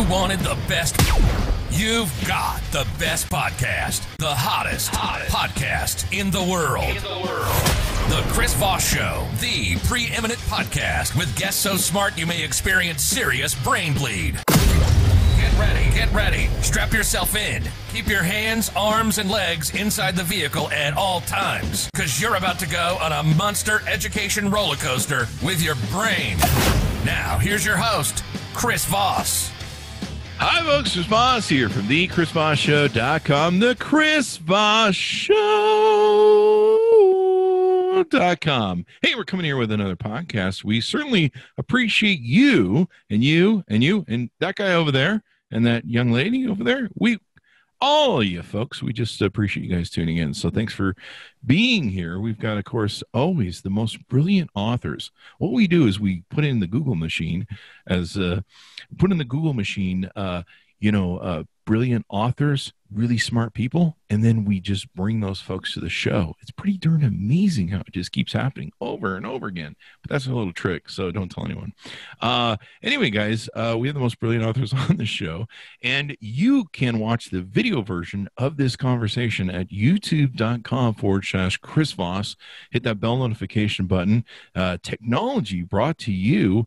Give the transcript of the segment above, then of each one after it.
You wanted the best. You've got the best podcast, the hottest podcast in the world. The Chris Voss Show, the preeminent podcast with guests so smart you may experience serious brain bleed. Get ready. Strap yourself in. Keep your hands, arms, and legs inside the vehicle at all times, because you're about to go on a monster education roller coaster with your brain. Now, here's your host, Chris Voss. Hi, folks. Chris Voss here from the ChrisVossShow.com, the ChrisVossShow.com. Hey, we're coming here with another podcast. We certainly appreciate you and that guy over there and that young lady over there. All of you folks, we just appreciate you guys tuning in. So thanks for being here. We've got, of course, always the most brilliant authors. What we do is we put in the Google machine brilliant authors, really smart people, and then we just bring those folks to the show. It's pretty darn amazing how it just keeps happening over and over again. But that's a little trick, so don't tell anyone. Anyway, guys, we have the most brilliant authors on the show, and you can watch the video version of this conversation at youtube.com/Chris Voss. Hit that bell notification button. Technology brought to you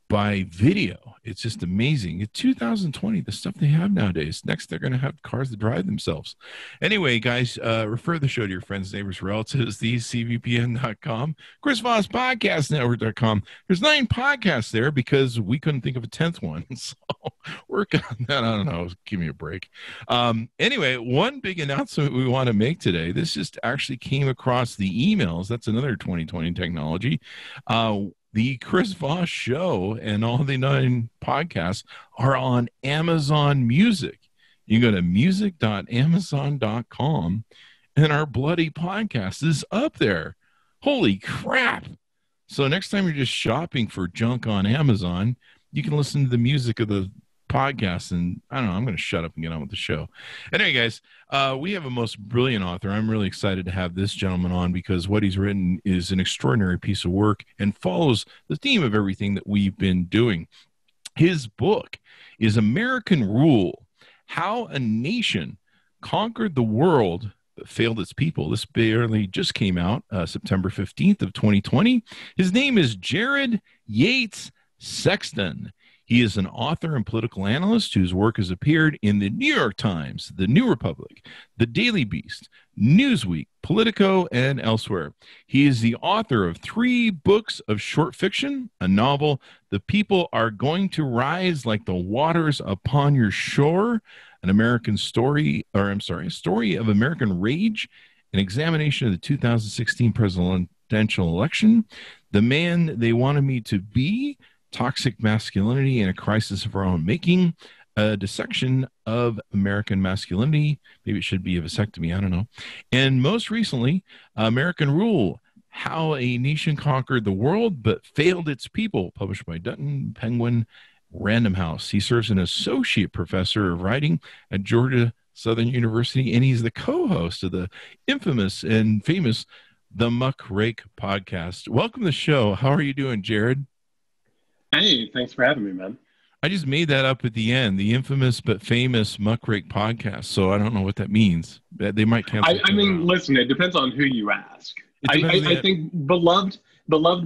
by video. It's just amazing. In 2020, the stuff they have nowadays. Next, they're going to have cars that drive themselves. Anyway, guys, refer the show to your friends, neighbors, relatives, thecvpn.com, Chris Voss Podcast Network.com. There's 9 podcasts there because we couldn't think of a 10th one. So work on that. I don't know. Give me a break. Anyway, one big announcement we want to make today. This just actually came across the emails. That's another 2020 technology. The Chris Voss Show and all the 9 podcasts are on Amazon Music. You can go to music.amzn.com and our bloody podcast is up there. Holy crap. So next time you're just shopping for junk on Amazon, you can listen to the music of the podcast, and I don't know, I'm going to shut up and get on with the show. Anyway, guys, we have a most brilliant author. I'm really excited to have this gentleman on because what he's written is an extraordinary piece of work and follows the theme of everything that we've been doing. His book is American Rule: How a Nation Conquered the World but Failed Its People. This barely just came out September 15th of 2020. His name is Jared Yates Sexton. He is an author and political analyst whose work has appeared in the New York Times, the New Republic, the Daily Beast, Newsweek, Politico, and elsewhere. He is the author of 3 books of short fiction, a novel, The People Are Going to Rise Like the Waters Upon Your Shore, a story of American rage, an examination of the 2016 presidential election, The Man They Wanted Me to Be, Toxic Masculinity and a Crisis of Our Own Making, a dissection of American masculinity. Maybe it should be a vasectomy, I don't know. And most recently, American Rule: How a Nation Conquered the World but Failed Its People, published by Dutton Penguin Random House. He serves as an associate professor of writing at Georgia Southern University, and he's the co-host of the infamous and famous The Muckrake Podcast. Welcome to the show. How are you doing, Jared? Hey, thanks for having me, man. I just made that up at the end, the infamous but famous Muckrake Podcast. So I don't know what that means. They might cancel. I mean, listen, it depends on who you ask. I think beloved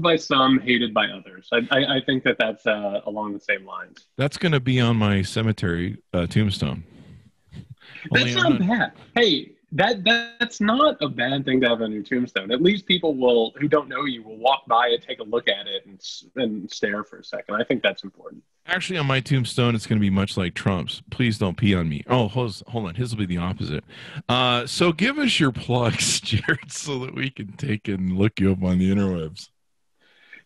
by some, hated by others. I think that's along the same lines. That's going to be on my cemetery tombstone. That's not bad. Hey, that's not a bad thing to have on your tombstone. At least people who don't know you will walk by it, take a look at it, and stare for a second. I think that's important. Actually, on my tombstone, it's going to be much like Trump's. Please don't pee on me. Oh, hold on. His will be the opposite. So give us your plugs, Jared, so that we can take and look you up on the interwebs.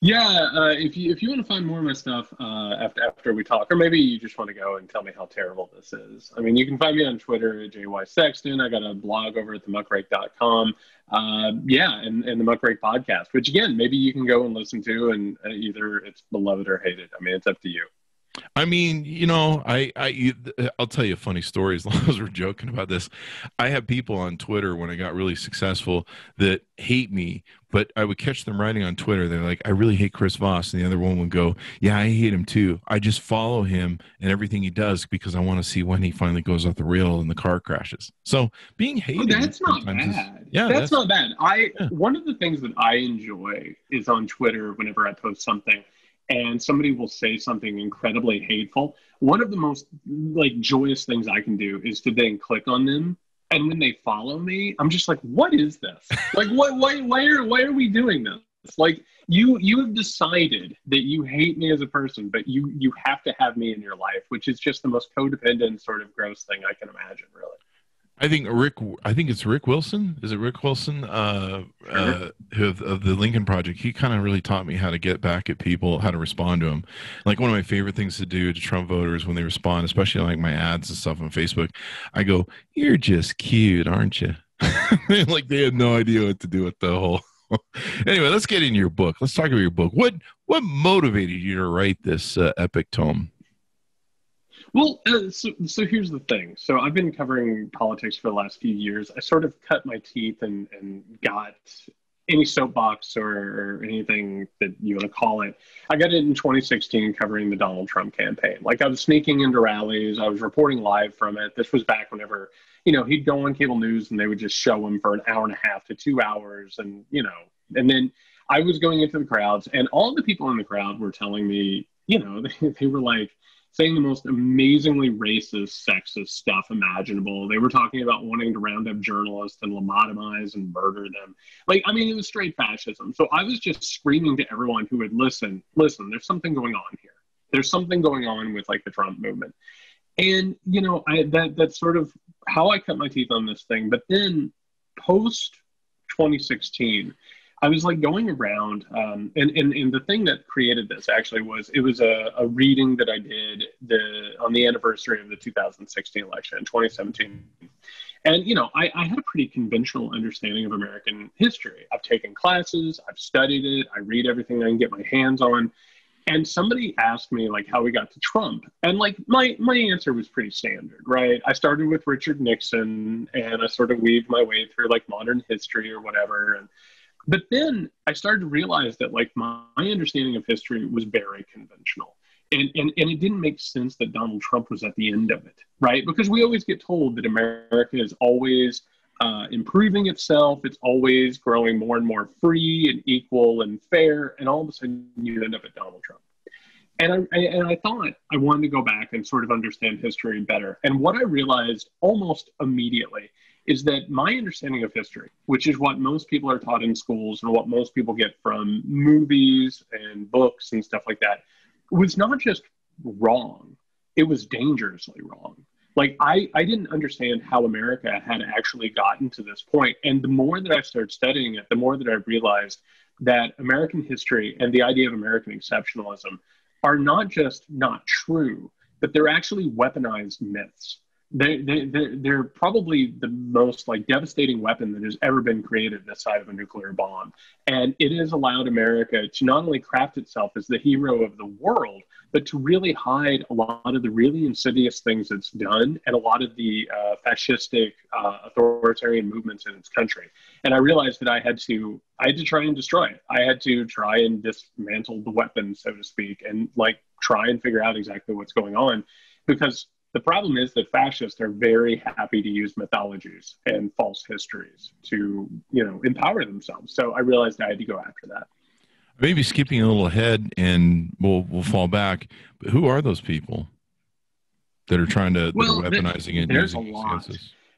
Yeah, if you want to find more of my stuff after we talk, or maybe you just want to go and tell me how terrible this is. I mean, you can find me on Twitter at JY Sexton. I got a blog over at themuckrake.com. And the Muckrake Podcast, which again, maybe you can go and listen to, and either it's beloved or hated. I mean, it's up to you. I mean, I'll tell you a funny story as long as we're joking about this. I have people on Twitter when I got really successful that hate me, but I would catch them writing on Twitter. They're like, I really hate Chris Voss. And the other one would go, yeah, I hate him too. I just follow him and everything he does because I want to see when he finally goes off the rail and the car crashes. So being hated. Oh, that's not bad. That's not bad. One of the things that I enjoy is on Twitter, whenever I post something, and somebody will say something incredibly hateful, one of the most joyous things I can do is to then click on them. And when they follow me, I'm just like, what is this? Why are we doing this? Like, you have decided that you hate me as a person, but you have to have me in your life, which is just the most codependent sort of gross thing I can imagine, really. I think it's Rick Wilson. Is it Rick Wilson of the Lincoln Project? He kind of really taught me how to get back at people, how to respond to them. Like, one of my favorite things to do to Trump voters when they respond, especially like my ads and stuff on Facebook, I go, "You're just cute, aren't you?" Like, they had no idea what to do with the whole. Anyway, let's get into your book. Let's talk about your book. What motivated you to write this epic tome? Well, so here's the thing. So I've been covering politics for the last few years. I sort of cut my teeth and got any soapbox or anything that you want to call it. I got it in 2016 covering the Donald Trump campaign. Like, I was sneaking into rallies. I was reporting live from it. This was back whenever, he'd go on cable news and they would just show him for an hour and a half to 2 hours. And then I was going into the crowds, and all the people in the crowd were telling me, they were like, saying the most amazingly racist, sexist stuff imaginable. They were talking about wanting to round up journalists and lobotomize and murder them. It was straight fascism. So I was just screaming to everyone who would listen, there's something going on here. There's something going on with the Trump movement. And, that's sort of how I cut my teeth on this thing. But then post 2016, I was going around, and the thing that created this actually was a reading that I did on the anniversary of the 2016 election in 2017. And, I had a pretty conventional understanding of American history. I've taken classes, I've studied it, I read everything I can get my hands on. And somebody asked me how we got to Trump. And my answer was pretty standard, right? I started with Richard Nixon and I sort of weaved my way through modern history or whatever. But then I started to realize that my understanding of history was very conventional. And it didn't make sense that Donald Trump was at the end of it, right? Because we always get told that America is always improving itself. It's always growing more and more free and equal and fair. And all of a sudden you end up at Donald Trump. And I thought I wanted to go back and sort of understand history better. And what I realized almost immediately is that my understanding of history, which is what most people are taught in schools and what most people get from movies and books and stuff like that, was not just wrong, it was dangerously wrong. I didn't understand how America had actually gotten to this point. And the more that I started studying it, the more that I realized that American history and the idea of American exceptionalism are not just not true, but they're actually weaponized myths. They're probably the most devastating weapon that has ever been created this side of a nuclear bomb. And it has allowed America to not only craft itself as the hero of the world, but to really hide a lot of the really insidious things it's done and a lot of the fascistic authoritarian movements in its country. And I realized that I had to try and destroy it. I had to try and dismantle the weapon, so to speak, and try and figure out exactly what's going on. Because the problem is that fascists are very happy to use mythologies and false histories to, empower themselves. So I realized I had to go after that. Maybe skipping a little ahead and we'll fall back. But who are those people that are trying to weaponizing it? There's a lot.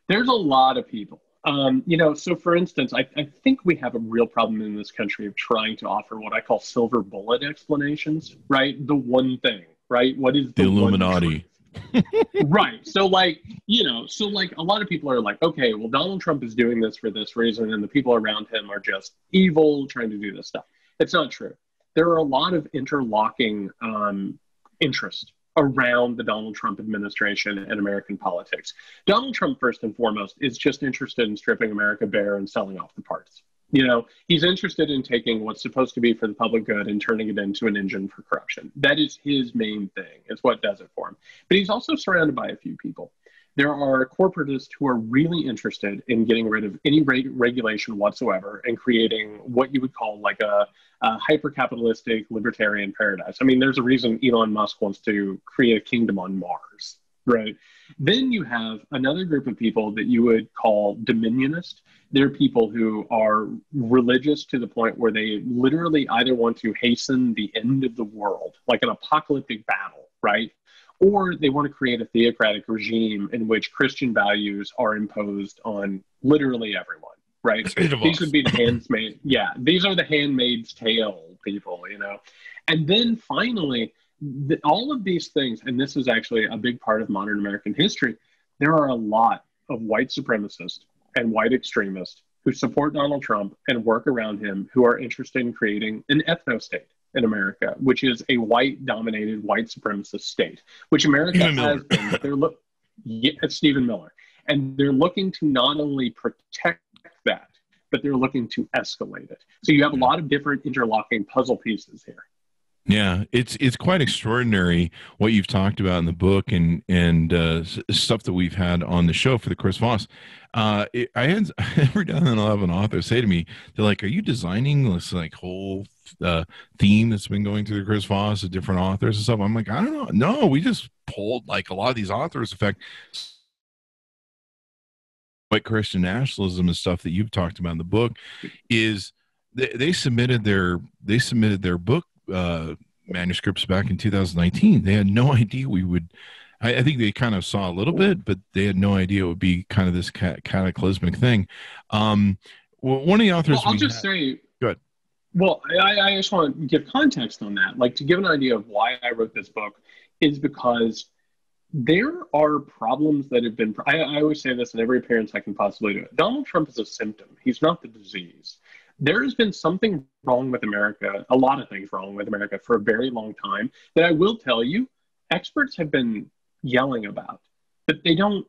There's a lot of people. So for instance, I think we have a real problem in this country of trying to offer what I call silver bullet explanations, right? The one thing, right? What is the Illuminati? Right. So a lot of people are like, okay, well, Donald Trump is doing this for this reason, and the people around him are just evil trying to do this stuff. It's not true. There are a lot of interlocking interest around the Donald Trump administration and American politics. Donald Trump, first and foremost, is just interested in stripping America bare and selling off the parts. You know, he's interested in taking what's supposed to be for the public good and turning it into an engine for corruption. That is his main thing. It's what does it for him. But he's also surrounded by a few people. There are corporatists who are really interested in getting rid of any regulation whatsoever and creating what you would call like a hyper-capitalistic libertarian paradise. I mean, there's a reason Elon Musk wants to create a kingdom on Mars, right? Then you have another group of people that you would call dominionist. They're people who are religious to the point where they literally either want to hasten the end of the world, like an apocalyptic battle, right? Or they want to create a theocratic regime in which Christian values are imposed on literally everyone, right? These would be the handmaid. Yeah, these are the Handmaid's Tale people, you know. And then finally, all of these things, and this is actually a big part of modern American history, there are a lot of white supremacists and white extremists who support Donald Trump and work around him who are interested in creating an ethno-state in America, which is a white-dominated, white supremacist state, which America has been. But it's Stephen Miller. And they're looking to not only protect that, but they're looking to escalate it. So you have a lot of different interlocking puzzle pieces here. Yeah, it's quite extraordinary what you've talked about in the book and stuff that we've had on the show for the Chris Voss. I had every now and then I'll have an author say to me, they're like, "Are you designing this like whole theme that's been going through the Chris Voss of different authors and stuff?" I'm like, I don't know. No, we just pulled like a lot of these authors. In fact, white Christian nationalism and stuff that you've talked about in the book is they submitted their book manuscripts back in 2019. They had no idea we would. I think they kind of saw a little bit, but they had no idea it would be kind of this cataclysmic thing. Well, one of the authors. Well, I'll just say. Good. Well, I just want to give context on that. Like, to give an idea of why I wrote this book is because there are problems that have been. I always say this in every appearance I can possibly do. Donald Trump is a symptom. He's not the disease. There has been something wrong with America, a lot of things wrong with America for a very long time that I will tell you, experts have been yelling about, but they don't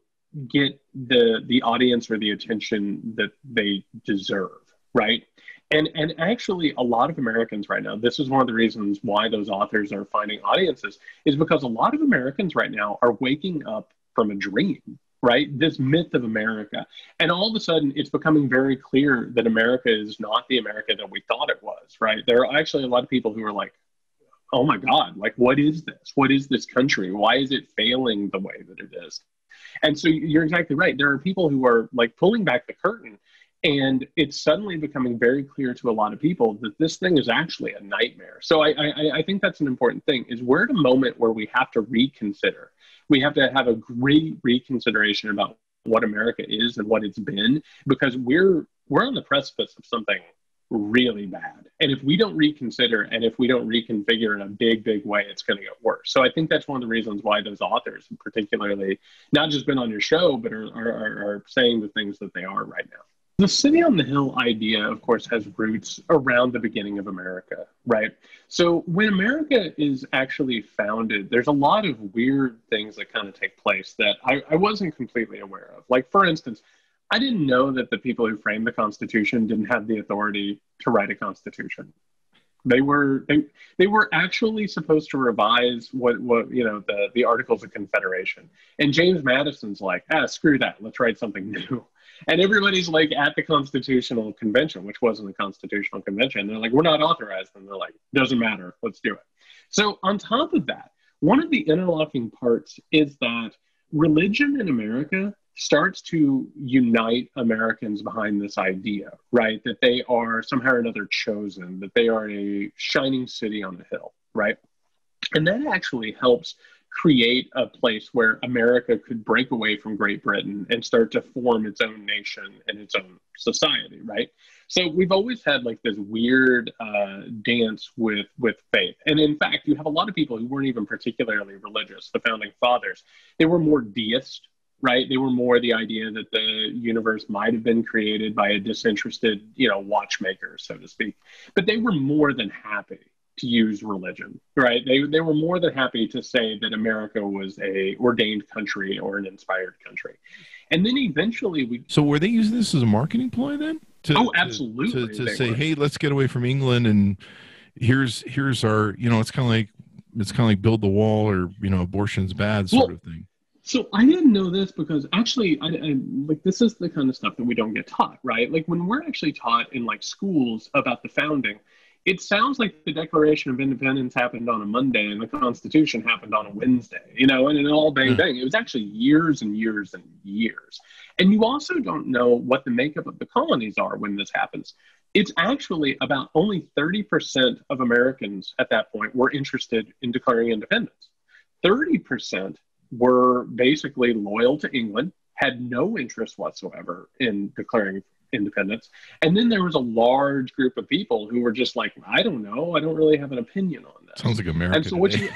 get the audience or the attention that they deserve, right? And actually, a lot of Americans right now, this is one of the reasons why those authors are finding audiences, is because a lot of Americans right now are waking up from a dream, right? This myth of America. And all of a sudden, it's becoming very clear that America is not the America that we thought it was, right? There are actually a lot of people who are like, oh my God, like, what is this? What is this country? Why is it failing the way that it is? And so you're exactly right. There are people who are like pulling back the curtain, and it's suddenly becoming very clear to a lot of people that this thing is actually a nightmare. So I think that's an important thing, is we're at a moment where we have to reconsider. We have to have a great reconsideration about what America is and what it's been, because we're on the precipice of something really bad. And if we don't reconsider and if we don't reconfigure in a big, big way, it's going to get worse. So I think that's one of the reasons why those authors have particularly not just been on your show, but are saying the things that they are right now. The city on the hill idea, of course, has roots around the beginning of America, right? So when America is actually founded, there's a lot of weird things that kind of take place that I wasn't completely aware of. Like, for instance, I didn't know that the people who framed the Constitution didn't have the authority to write a Constitution. They were actually supposed to revise what the Articles of Confederation. And James Madison's like, screw that, let's write something new. And everybody's like at the Constitutional Convention, which wasn't a Constitutional Convention. And they're like, we're not authorized. And they're like, doesn't matter, let's do it. So on top of that, one of the interlocking parts is that religion in America starts to unite Americans behind this idea, right? That they are somehow or another chosen, that they are a shining city on the hill, right? And that actually helps create a place where America could break away from Great Britain and start to form its own nation and its own society, right? So we've always had like this weird dance with faith. And in fact, you have a lot of people who weren't even particularly religious, the founding fathers. They were more deist, right? They were more the idea that the universe might have been created by a disinterested, watchmaker, so to speak. But they were more than happy to use religion, right? They were more than happy to say that America was a ordained country or an inspired country. And then eventually So were they using this as a marketing ploy then? Absolutely. To say, hey, let's get away from England, and here's our, it's kind of like build the wall, or abortion's bad sort of thing. So I didn't know this because actually, I like, this is the kind of stuff that we don't get taught, right? Like when we're actually taught in like schools about the founding, it sounds like the Declaration of Independence happened on a Monday and the Constitution happened on a Wednesday, and it all bang bang. It was actually years and years and years. And you also don't know what the makeup of the colonies are when this happens. It's actually about only 30% of Americans at that point were interested in declaring independence. 30% were basically loyal to England, had no interest whatsoever in declaring independence. And then there was a large group of people who were just like, I don't know, I don't really have an opinion on this. Sounds like America. And so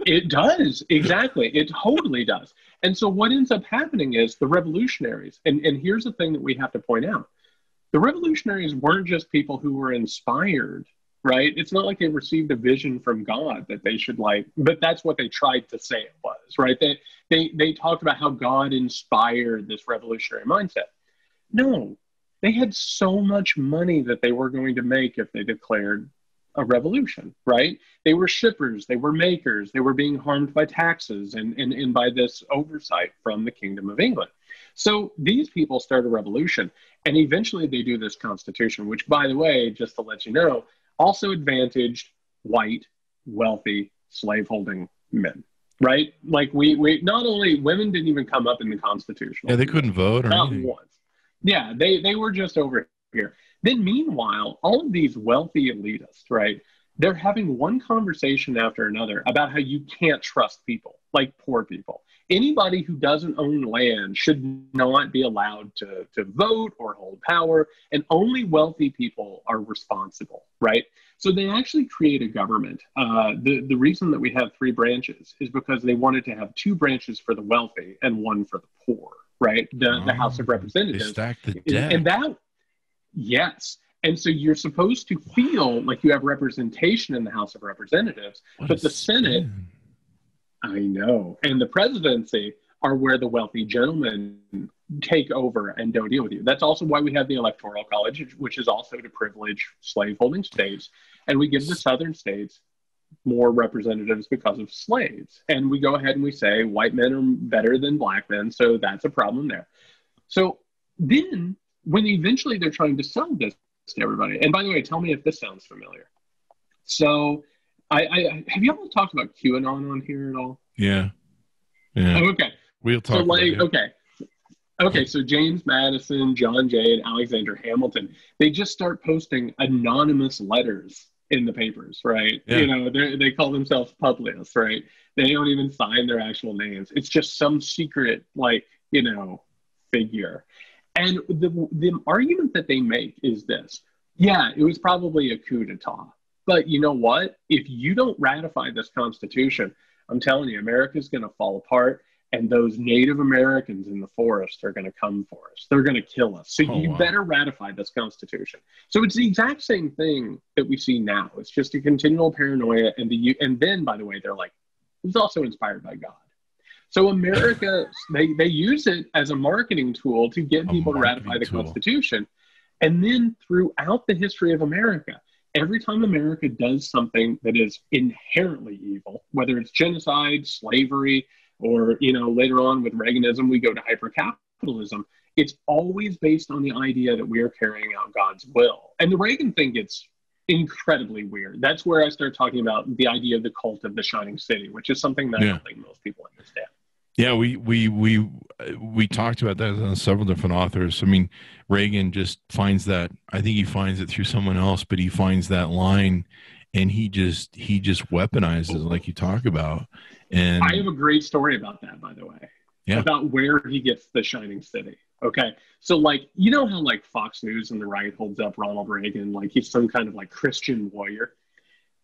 it does, exactly. It totally does. And so what ends up happening is the revolutionaries, and here's the thing that we have to point out. The revolutionaries weren't just people who were inspired, right? It's not like they received a vision from God that they should but that's what they tried to say it was, right? They talked about how God inspired this revolutionary mindset. No, they had so much money that they were going to make if they declared a revolution, right? They were shippers, they were makers, they were being harmed by taxes and by this oversight from the Kingdom of England. So these people start a revolution, and eventually they do this constitution, which, by the way, just to let you know, also advantaged white, wealthy, slaveholding men, right? Like we not only women didn't even come up in the Constitution. Yeah, they couldn't vote or not anything. once. Yeah, they were just over here. Then meanwhile, all of these wealthy elitists, right? They're having one conversation after another about how you can't trust people, like poor people. Anybody who doesn't own land should not be allowed to vote or hold power, and only wealthy people are responsible, right? So they actually create a government. The reason that we have three branches is because they wanted to have two branches for the wealthy and one for the poor, right? The House of Representatives. They stacked the deck. And that, yes. And so you're supposed to feel like you have representation in the House of Representatives, but the Senate, I know, and the presidency are where the wealthy gentlemen take over and don't deal with you. That's also why we have the Electoral College, which is also to privilege slaveholding states. And we give the southern states more representatives because of slaves. And we go ahead and we say white men are better than black men, so that's a problem there. So then when eventually they're trying to sell this to everybody, and by the way, tell me if this sounds familiar. So I have you ever talked about QAnon on here at all? Yeah. Yeah. Oh, okay. We'll talk about it. Okay, so James Madison, John Jay, and Alexander Hamilton, they just start posting anonymous letters in the papers, right? Yeah. They call themselves Publius, right? They don't even sign their actual names. It's just some secret, figure. And the argument that they make is this. Yeah, it was probably a coup d'etat. But you know what? If you don't ratify this Constitution, I'm telling you, America's going to fall apart. And those Native Americans in the forest are going to come for us. They're going to kill us. So you better ratify this Constitution. So it's the exact same thing that we see now. It's just a continual paranoia. And then, by the way, they're like, it's also inspired by God. So America, they use it as a marketing tool to get people to ratify the Constitution. And then throughout the history of America, every time America does something that is inherently evil, whether it's genocide, slavery, or, later on with Reaganism, we go to hypercapitalism. It's always based on the idea that we are carrying out God's will. And the Reagan thing gets incredibly weird. That's where I start talking about the idea of the cult of the shining city, which is something that I don't think most people understand. Yeah, we talked about that on several different authors. I mean, Reagan just finds that. I think he finds it through someone else, but he finds that line, and he just weaponizes it like you talk about. And I have a great story about that, by the way. Yeah. About where he gets the shining city. Okay. So how Fox News and the right holds up Ronald Reagan like he's some kind of Christian warrior.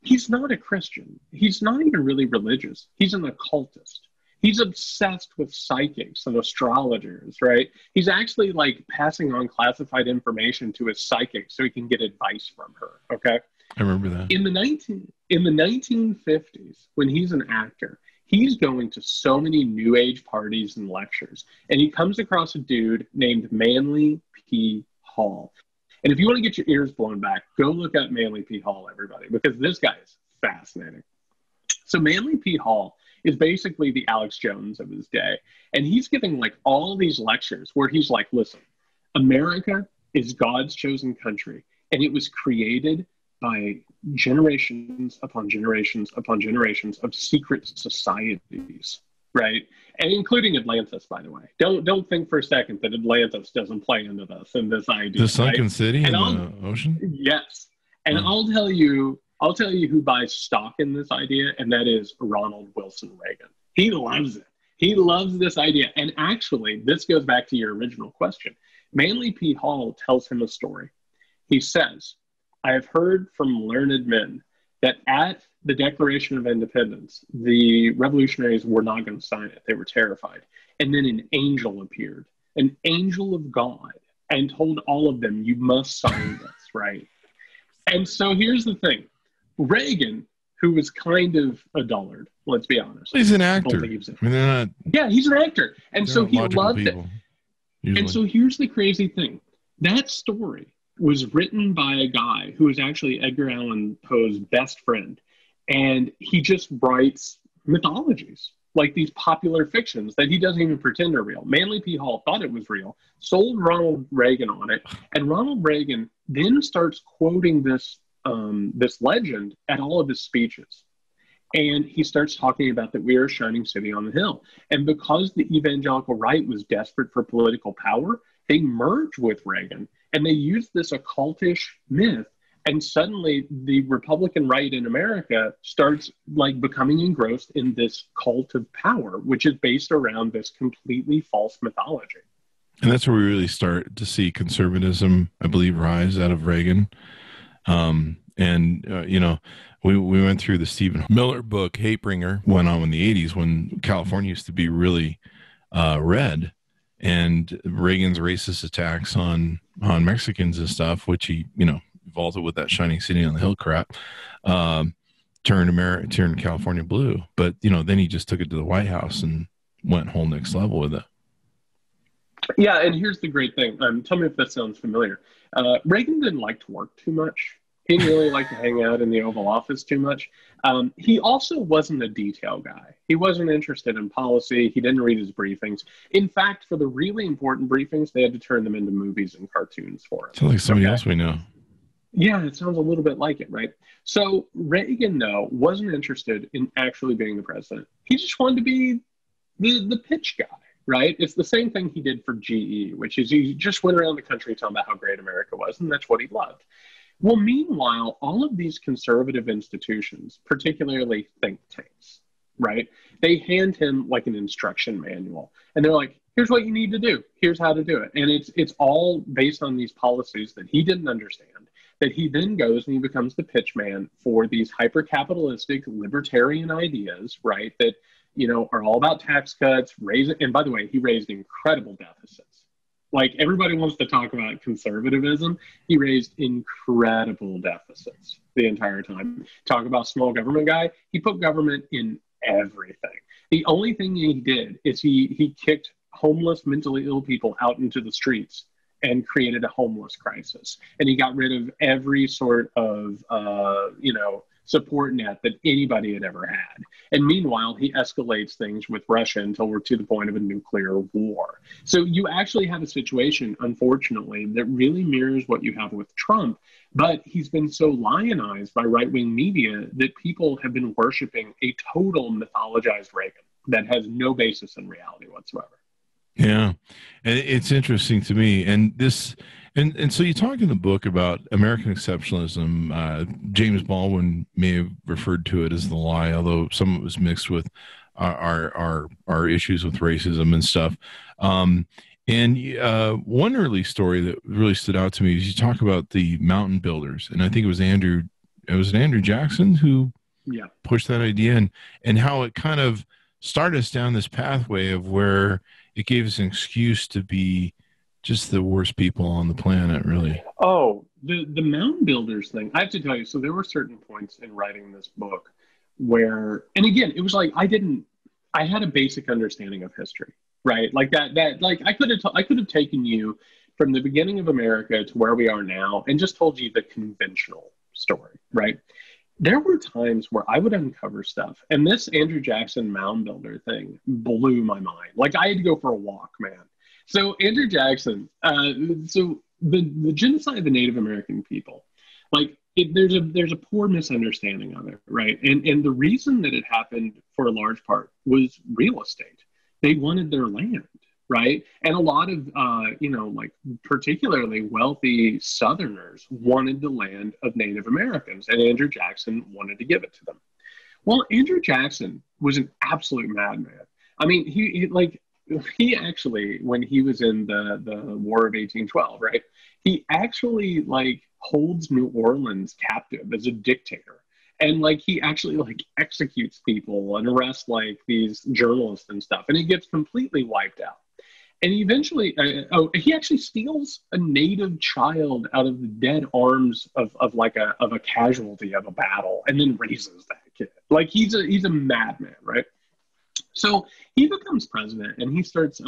He's not a Christian. He's not even really religious. He's an occultist. He's obsessed with psychics and astrologers, right? He's actually passing on classified information to his psychic so he can get advice from her. Okay. I remember that. In the 1950s, when he's an actor, he's going to so many New Age parties and lectures, and he comes across a dude named Manly P. Hall. And if you want to get your ears blown back, go look at Manly P. Hall, everybody, because this guy is fascinating. So Manly P. Hall is basically the Alex Jones of his day. And he's giving like all these lectures where he's like, listen, America is God's chosen country, and it was created by generations upon generations upon generations of secret societies, right? And including Atlantis, by the way. Don't think for a second that Atlantis doesn't play into this and this idea. The sunken right? city in the ocean? Yes. And I'll tell you who buys stock in this idea, and that is Ronald Wilson Reagan. He loves it. He loves this idea. And actually, this goes back to your original question. Manly P. Hall tells him a story. He says, I have heard from learned men that at the Declaration of Independence, the revolutionaries were not going to sign it. They were terrified. And then an angel appeared, an angel of God, and told all of them, you must sign this, right? And so here's the thing. Reagan, who was kind of a dullard, let's be honest. He's an actor. I mean, they're not. Yeah, he's an actor. And so he loved people, it. Usually. And so here's the crazy thing. That story was written by a guy who was actually Edgar Allan Poe's best friend. And he just writes mythologies, like these popular fictions that he doesn't even pretend are real. Manly P. Hall thought it was real, sold Ronald Reagan on it, and Ronald Reagan then starts quoting this legend at all of his speeches. And he starts talking about that we are a shining city on the hill. And because the evangelical right was desperate for political power, they merged with Reagan and they used this occultish myth. And suddenly the Republican right in America starts like becoming engrossed in this cult of power, which is based around this completely false mythology. And that's where we really start to see conservatism, I believe, rise out of Reagan. You know, we went through the Stephen Miller book, Hatebringer, went on in the 80s when California used to be really red, and Reagan's racist attacks on Mexicans and stuff, which he, you know, vaulted with that shining city on the hill crap, turned California blue. But, you know, then he just took it to the White House and went whole next level with it. Yeah, and here's the great thing. Tell me if that sounds familiar. Reagan didn't like to work too much. He didn't really like to hang out in the Oval Office too much. He also wasn't a detail guy. He wasn't interested in policy. He didn't read his briefings. In fact, for the really important briefings, they had to turn them into movies and cartoons for him. Sounds like somebody else we know. Yeah, it sounds a little bit like it, right? So Reagan, though, wasn't interested in actually being the president. He just wanted to be the pitch guy, right? It's the same thing he did for GE, which is he just went around the country talking about how great America was, and that's what he loved. Well, meanwhile, all of these conservative institutions, particularly think tanks, right? They hand him like an instruction manual, and they're like, here's what you need to do. Here's how to do it. And it's all based on these policies that he didn't understand, that he then goes and he becomes the pitch man for these hyper-capitalistic libertarian ideas, right, that, you know, are all about tax cuts, and by the way, he raised incredible deficits. Like, everybody wants to talk about conservatism. He raised incredible deficits the entire time. Talk about small government guy. He put government in everything. The only thing he did is he kicked homeless, mentally ill people out into the streets and created a homeless crisis. And he got rid of every sort of, support net that anybody had ever had. And meanwhile, he escalates things with Russia until we're to the point of a nuclear war. So you actually have a situation, unfortunately, that really mirrors what you have with Trump, but he's been so lionized by right-wing media that people have been worshiping a total mythologized Reagan that has no basis in reality whatsoever. Yeah, and it's interesting to me. And this, and so you talk in the book about American exceptionalism. James Baldwin may have referred to it as the lie, although some of it was mixed with our issues with racism and stuff. And one early story that really stood out to me is you talk about the Mound Builders, and I think it was Andrew Jackson who pushed that idea, and how it kind of started us down this pathway of where it gave us an excuse to be just the worst people on the planet, really. Oh, the Mound Builders thing. I have to tell you, so there were certain points in writing this book where, and again, it was like I had a basic understanding of history, right? Like that like I could have taken you from the beginning of America to where we are now and just told you the conventional story, right? There were times where I would uncover stuff, and this Andrew Jackson Mound Builder thing blew my mind. Like, I had to go for a walk, man. So Andrew Jackson, so the genocide of the Native American people, like, there's a poor misunderstanding of it, right? And the reason that it happened for a large part was real estate. They wanted their land, right? And a lot of, like particularly wealthy Southerners wanted the land of Native Americans, and Andrew Jackson wanted to give it to them. Well, Andrew Jackson was an absolute madman. I mean, he actually, when he was in the War of 1812, right? He actually like holds New Orleans captive as a dictator. And like, he actually like executes people and arrests like these journalists and stuff. And he gets completely wiped out. And eventually, he actually steals a native child out of the dead arms of a casualty of a battle, and then raises that kid. Like, he's a madman, right? So he becomes president, and he starts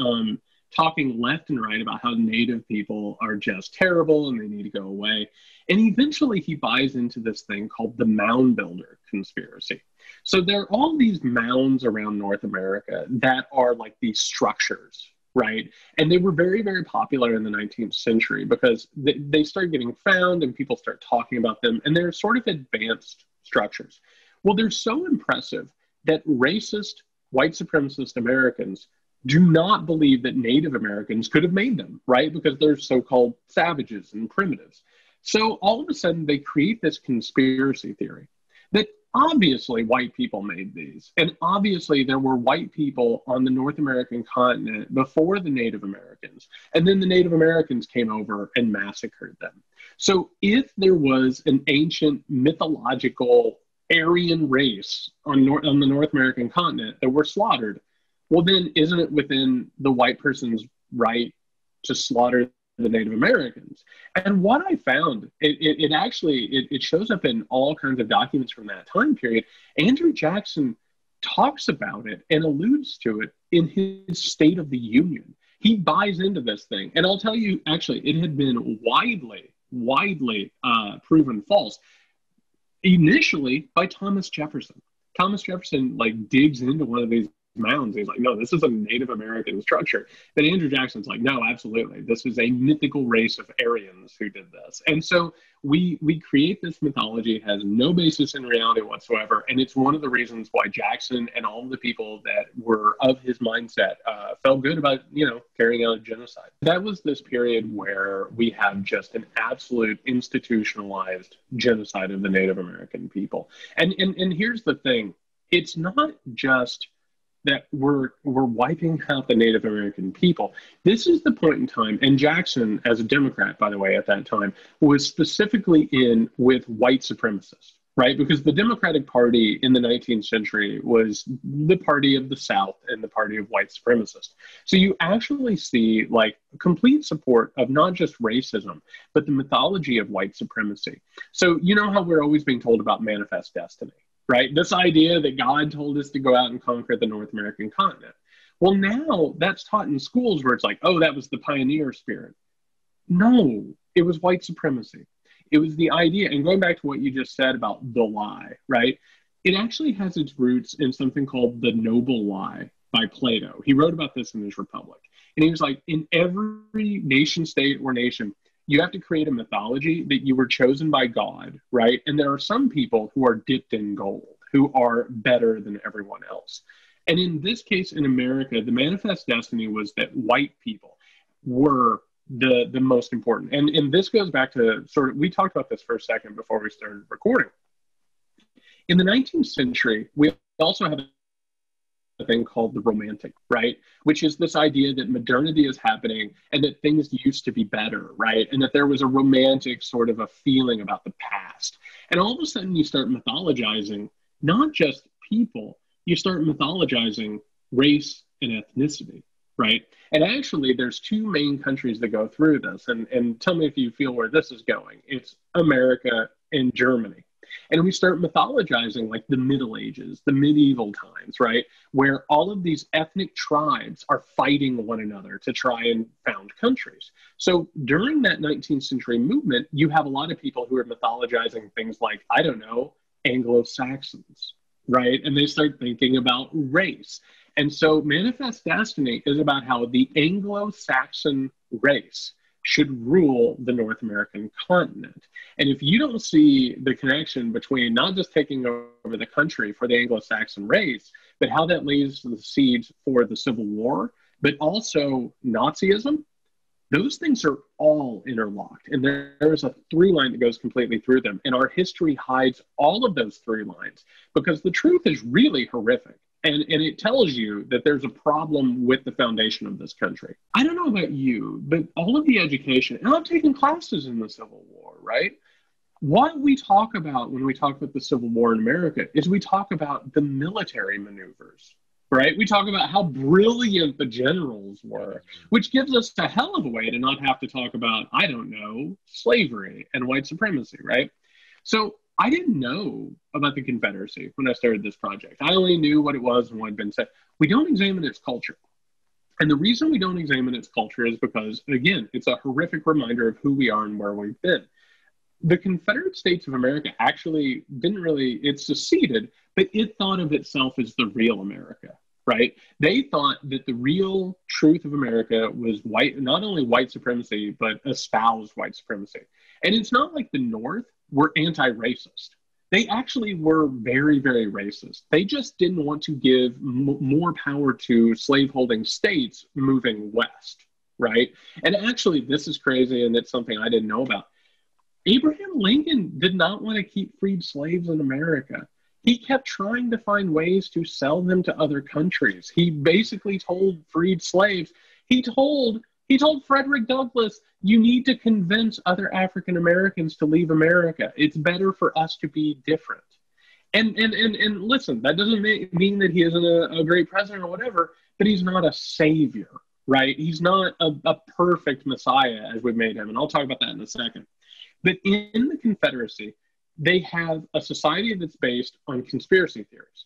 talking left and right about how Native people are just terrible and they need to go away. And eventually he buys into this thing called the Mound Builder conspiracy. So there are all these mounds around North America that are like these structures, right? And they were very, very popular in the 19th century because they started getting found and people start talking about them, and they're sort of advanced structures. Well, they're so impressive that racist, white supremacist Americans do not believe that Native Americans could have made them, right? Because they're so-called savages and primitives. So all of a sudden they create this conspiracy theory that obviously white people made these. And obviously there were white people on the North American continent before the Native Americans. And then the Native Americans came over and massacred them. So if there was an ancient mythological Aryan race on the North American continent that were slaughtered, well, then isn't it within the white person's right to slaughter the Native Americans? And what I found, it actually shows up in all kinds of documents from that time period. Andrew Jackson talks about it and alludes to it in his State of the Union. He buys into this thing. And I'll tell you, actually, it had been widely proven false. Initially by Thomas Jefferson. Thomas Jefferson like digs into one of these mounds. He's like, no, this is a Native American structure. But Andrew Jackson's like, no, absolutely. This is a mythical race of Aryans who did this. And so we create this mythology. It has no basis in reality whatsoever. And it's one of the reasons why Jackson and all of the people that were of his mindset felt good about, carrying out a genocide. That was this period where we have just an absolute institutionalized genocide of the Native American people. And here's the thing. It's not just that we're wiping out the Native American people. This is the point in time, and Jackson, as a Democrat, by the way, at that time, was specifically in with white supremacists, right? Because the Democratic Party in the 19th century was the party of the South and the party of white supremacists. So you actually see like complete support of not just racism, but the mythology of white supremacy. So you know how we're always being told about manifest destiny, right? This idea that God told us to go out and conquer the North American continent. Well, now that's taught in schools where it's like, oh, that was the pioneer spirit. No, it was white supremacy. It was the idea, and going back to what you just said about the lie, right? It actually has its roots in something called the noble lie by Plato. He wrote about this in his Republic. And he was like, in every nation, state, or nation, you have to create a mythology that you were chosen by God, right? And there are some people who are dipped in gold, who are better than everyone else. And in this case, in America, the manifest destiny was that white people were the most important. And this goes back to sort of, we talked about this for a second before we started recording. In the 19th century, we also have a thing called the Romantic, right? Which is this idea that modernity is happening and that things used to be better, right? And that there was a romantic sort of a feeling about the past. And all of a sudden you start mythologizing not just people, you start mythologizing race and ethnicity, right? And actually there's two main countries that go through this. And tell me if you feel where this is going. It's America and Germany. And we start mythologizing like the Middle Ages, the medieval times, right? Where all of these ethnic tribes are fighting one another to try and found countries. So during that 19th century movement, you have a lot of people who are mythologizing things like, I don't know, Anglo-Saxons, right? And they start thinking about race. And so Manifest Destiny is about how the Anglo-Saxon race should rule the North American continent. And if you don't see the connection between not just taking over the country for the Anglo-Saxon race, but how that lays the seeds for the Civil War, but also Nazism, those things are all interlocked. And there is a through line that goes completely through them. And our history hides all of those through lines because the truth is really horrific. And it tells you that there's a problem with the foundation of this country. I don't know about you, but all of the education, and I've taken classes in the Civil War, right? What we talk about when we talk about the Civil War in America is we talk about the military maneuvers, right? We talk about how brilliant the generals were, which gives us a hell of a way to not have to talk about, I don't know, slavery and white supremacy, right? So I didn't know about the Confederacy when I started this project. I only knew what it was and what had been said. We don't examine its culture. And the reason we don't examine its culture is because, again, it's a horrific reminder of who we are and where we've been. The Confederate States of America actually didn't really, it seceded, but it thought of itself as the real America, right? They thought that the real truth of America was white, not only white supremacy, but espoused white supremacy. And it's not like the North were anti-racist. They actually were very, very racist. They just didn't want to give more power to slaveholding states moving west, right? And actually, this is crazy, and it's something I didn't know about. Abraham Lincoln did not want to keep freed slaves in America. He kept trying to find ways to sell them to other countries. He basically told freed slaves, he told Frederick Douglass, you need to convince other African Americans to leave America. It's better for us to be different. And listen, that doesn't mean that he isn't a great president or whatever, but he's not a savior, right? He's not a perfect Messiah as we've made him. And I'll talk about that in a second. But in the Confederacy, they have a society that's based on conspiracy theories.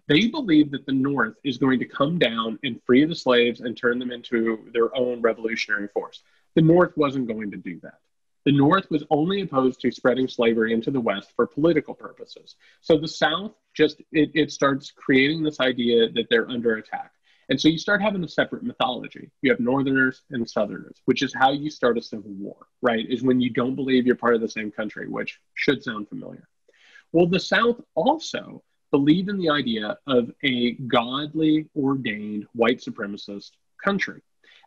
They believe that the North is going to come down and free the slaves and turn them into their own revolutionary force. The North wasn't going to do that. The North was only opposed to spreading slavery into the West for political purposes. So the South it starts creating this idea that they're under attack. And so you start having a separate mythology. You have Northerners and Southerners, which is how you start a civil war, right? Is when you don't believe you're part of the same country, which should sound familiar. Well, the South also believe in the idea of a godly, ordained, white supremacist country.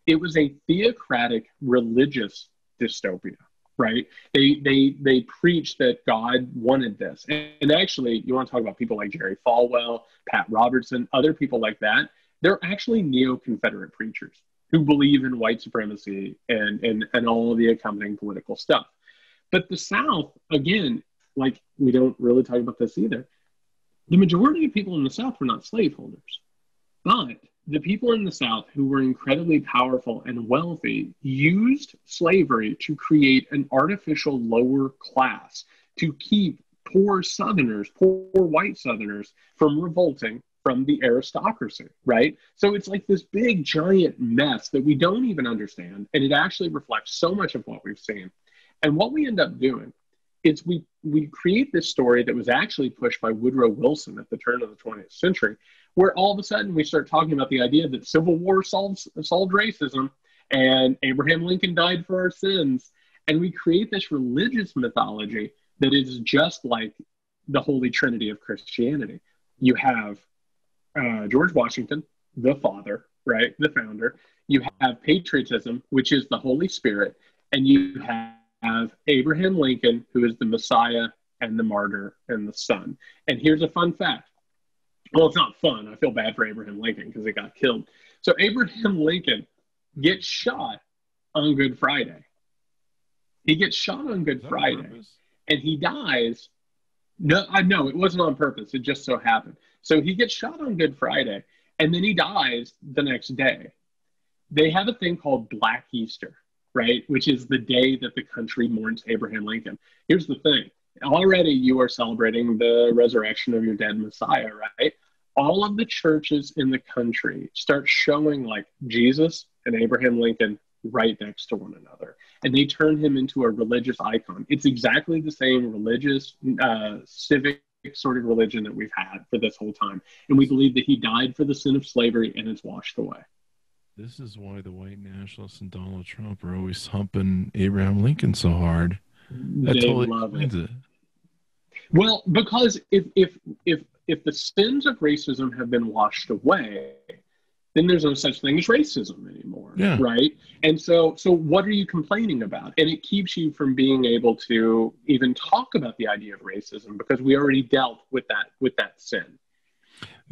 It was a theocratic, religious dystopia, right? They preached that God wanted this. And actually, you want to talk about people like Jerry Falwell, Pat Robertson, other people like that, they're actually neo-Confederate preachers who believe in white supremacy and all of the accompanying political stuff. But the South, again, like we don't really talk about this either, the majority of people in the South were not slaveholders. But the people in the South who were incredibly powerful and wealthy used slavery to create an artificial lower class to keep poor Southerners, poor white Southerners from revolting from the aristocracy, right? So it's like this big giant mess that we don't even understand. And it actually reflects so much of what we've seen. And what we end up doing is we create this story that was actually pushed by Woodrow Wilson at the turn of the 20th century, where all of a sudden we start talking about the idea that Civil War solved racism and Abraham Lincoln died for our sins. And we create this religious mythology that is just like the Holy Trinity of Christianity. You have George Washington, the father, right, the founder. You have patriotism, which is the Holy Spirit, and you have Abraham Lincoln, who is the Messiah and the martyr and the son. And here's a fun fact. Well, it's not fun. I feel bad for Abraham Lincoln because he got killed. So Abraham Lincoln gets shot on Good Friday. He gets shot on Good Friday, and he dies. No, it wasn't on purpose. It just so happened. So he gets shot on Good Friday, and then he dies the next day. They have a thing called Black Easter, right? Which is the day that the country mourns Abraham Lincoln. Here's the thing. Already you are celebrating the resurrection of your dead Messiah, right? All of the churches in the country start showing like Jesus and Abraham Lincoln right next to one another. And they turn him into a religious icon. It's exactly the same religious, civic sort of religion that we've had for this whole time. And we believe that he died for the sin of slavery and it's washed away. This is why the white nationalists and Donald Trump are always humping Abraham Lincoln so hard. That They totally love explains it. it. Well, because if the sins of racism have been washed away, then there's no such thing as racism anymore, Yeah. right? And so what are you complaining about? And it keeps you from being able to even talk about the idea of racism because we already dealt with that sin.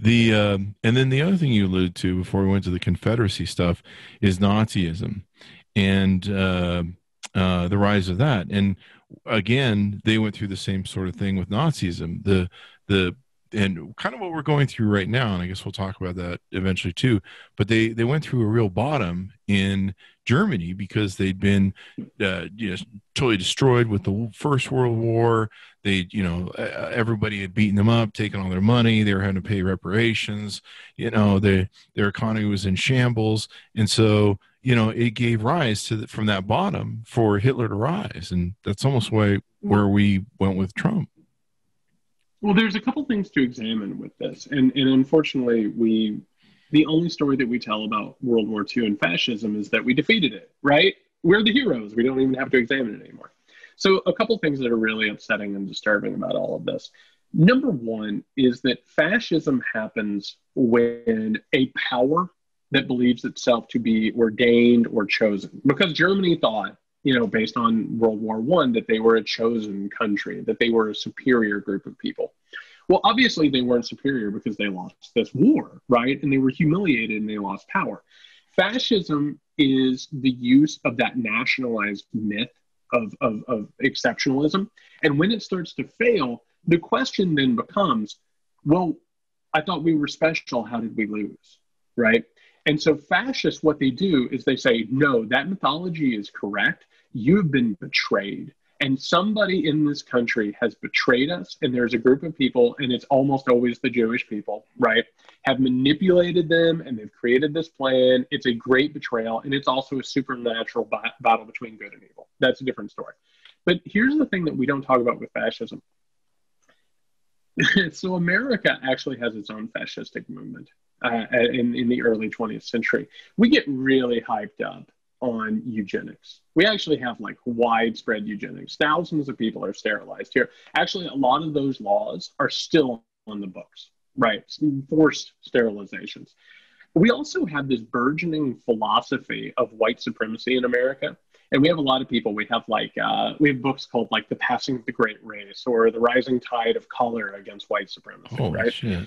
And then the other thing you alluded to before we went to the Confederacy stuff is Nazism and the rise of that. And again, they went through the same sort of thing with Nazism. And kind of what we're going through right now, and I guess we'll talk about that eventually too. But they went through a real bottom in Germany because they'd been totally destroyed with the First World War. Everybody had beaten them up, taken all their money. They were having to pay reparations. Their economy was in shambles, and so it gave rise to from that bottom for Hitler to rise, and that's almost where we went with Trump. Well, there's a couple things to examine with this. And unfortunately, the only story that we tell about World War II and fascism is that we defeated it, right? We're the heroes. We don't even have to examine it anymore. So a couple things that are really upsetting and disturbing about all of this. Number one is that fascism happens when a power that believes itself to be ordained or chosen. Because Germany thought, based on World War I, that they were a chosen country, that they were a superior group of people. Well, obviously they weren't superior because they lost this war, right? And they were humiliated and they lost power. Fascism is the use of that nationalized myth of exceptionalism. And when it starts to fail, the question then becomes, well, I thought we were special. How did we lose, right? And so fascists, what they do is they say, no, that mythology is correct. You've been betrayed. And somebody in this country has betrayed us. And there's a group of people, and it's almost always the Jewish people, right, have manipulated them and they've created this plan. It's a great betrayal. And it's also a supernatural battle between good and evil. That's a different story. But here's the thing that we don't talk about with fascism. So America actually has its own fascistic movement in the early 20th century. We get really hyped up on eugenics. We actually have like widespread eugenics. Thousands of people are sterilized here. Actually, a lot of those laws are still on the books, right? Forced sterilizations. We also have this burgeoning philosophy of white supremacy in America. And we have a lot of people. We have we have books called like The Passing of the Great Race or The Rising Tide of Color Against White Supremacy, right? Shit.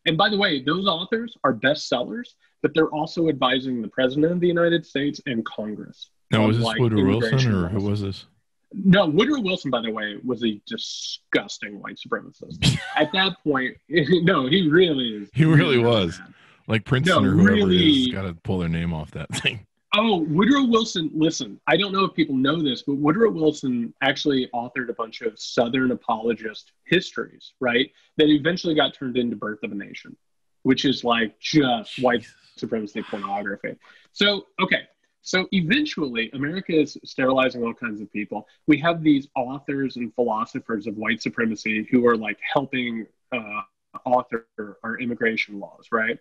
And by the way, those authors are bestsellers, but they're also advising the President of the United States and Congress. Now, was this Woodrow Wilson or who was this? No, Woodrow Wilson, by the way, was a disgusting white supremacist. At that point, no, he really is. He really was. Bad. Like Princeton or whoever it is, got to pull their name off that thing. Oh, Woodrow Wilson, listen, I don't know if people know this, but Woodrow Wilson actually authored a bunch of Southern apologist histories, right? That eventually got turned into Birth of a Nation, which is like just white supremacy pornography. So eventually America is sterilizing all kinds of people. We have these authors and philosophers of white supremacy who are like helping author our immigration laws, right?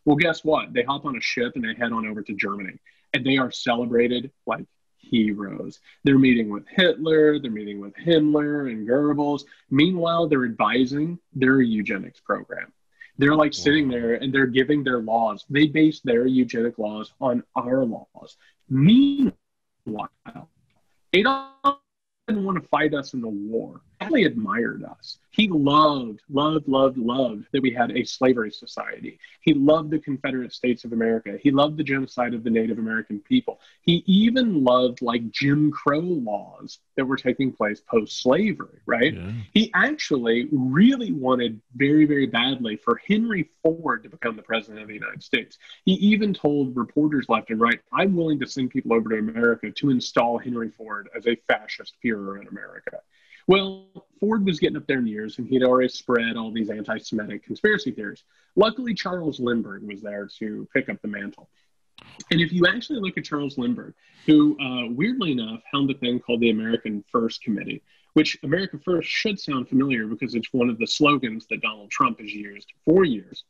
Well, guess what? They hop on a ship and they head on over to Germany. And they are celebrated like heroes. They're meeting with Hitler, they're meeting with Himmler and Goebbels. Meanwhile, they're advising their eugenics program. They're like sitting there and they're giving their laws. They base their eugenic laws on our laws. Meanwhile, Adolf didn't want to fight us in the war. He actually admired us. He loved that we had a slavery society. He loved the Confederate States of America. He loved the genocide of the Native American people. He even loved like Jim Crow laws that were taking place post-slavery, right? Yeah. He actually really wanted very, very badly for Henry Ford to become the president of the United States. He even told reporters left and right, I'm willing to send people over to America to install Henry Ford as a fascist Führer in America. Well, Ford was getting up there in years, and he'd already spread all these anti-Semitic conspiracy theories. Luckily, Charles Lindbergh was there to pick up the mantle. And if you actually look at Charles Lindbergh, who, weirdly enough, helmed a thing called the American First Committee, which America First should sound familiar because it's one of the slogans that Donald Trump has used for years.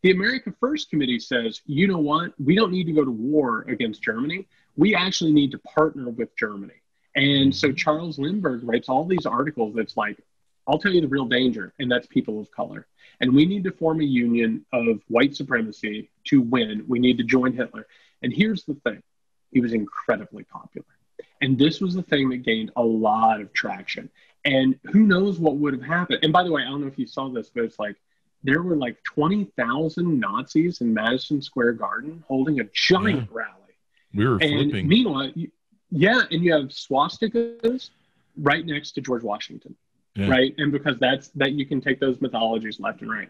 The America First Committee says, you know what? We don't need to go to war against Germany. We actually need to partner with Germany. And so Charles Lindbergh writes all these articles that's like, I'll tell you the real danger, and that's people of color. And we need to form a union of white supremacy to win. We need to join Hitler. And here's the thing. He was incredibly popular. And this was the thing that gained a lot of traction. And who knows what would have happened. And by the way, I don't know if you saw this, but it's like there were like 20,000 Nazis in Madison Square Garden holding a giant rally. We were and flipping. Meanwhile, and you have swastikas right next to George Washington, right? And because that you can take those mythologies left and right.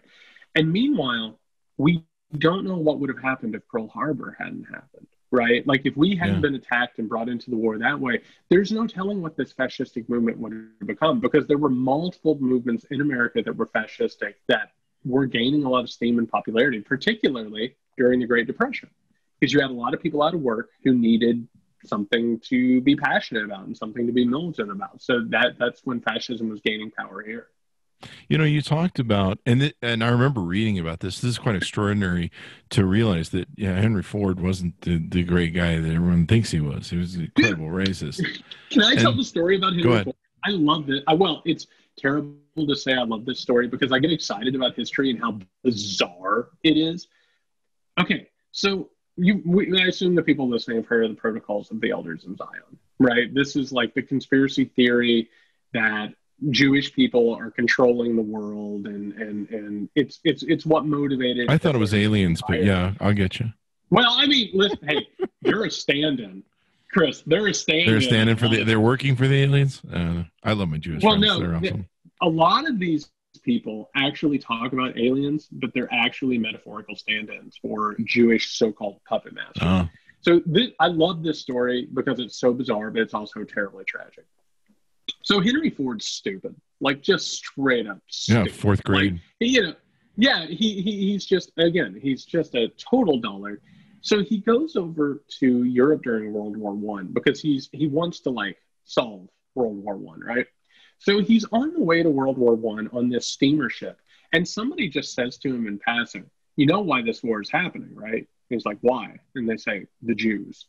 And meanwhile, we don't know what would have happened if Pearl Harbor hadn't happened, right? Like if we hadn't been attacked and brought into the war that way, there's no telling what this fascistic movement would have become, because there were multiple movements in America that were fascistic that were gaining a lot of steam and popularity, particularly during the Great Depression, because you had a lot of people out of work who needed something to be passionate about and something to be militant about. So that's when fascism was gaining power here. You know, you talked about, and I remember reading about this. This is quite extraordinary to realize that Henry Ford wasn't the great guy that everyone thinks he was. He was an incredible racist. Can I tell the story about Henry Ford? I love it. Well, it's terrible to say I love this story because I get excited about history and how bizarre it is. Okay, so I assume the people listening have heard of the Protocols of the Elders of Zion, right? This is like the conspiracy theory that Jewish people are controlling the world, and it's what motivated. I thought it was aliens, but yeah, I'll get you. Well, I mean, listen, hey, they're a stand-in, Chris. They're a stand-in. They're standing for they're working for the aliens. I love my Jewish friends. No, they're awesome. A lot of these people actually talk about aliens, but they're actually metaphorical stand-ins for Jewish so-called puppet masters. Oh. So I love this story because it's so bizarre, but it's also terribly tragic. So Henry Ford's stupid, like just straight up stupid. Yeah, fourth grade. Like, he's just a total dullard. So he goes over to Europe during World War I because he wants to like solve World War I, right? So he's on the way to World War I on this steamer ship, and somebody just says to him in passing, "You know why this war is happening, right?" He's like, "Why?" And they say, "The Jews."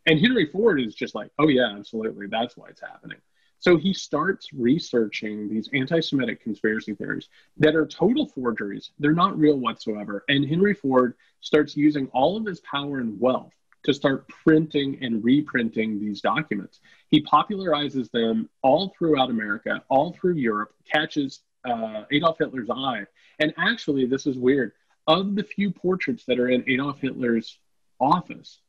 And Henry Ford is just like, "Oh yeah, absolutely, that's why it's happening." So he starts researching these anti-Semitic conspiracy theories that are total forgeries. They're not real whatsoever. And Henry Ford starts using all of his power and wealth to start printing and reprinting these documents. He popularizes them all throughout America, all through Europe, catches Adolf Hitler's eye. And actually, this is weird. Of the few portraits that are in Adolf Hitler's office,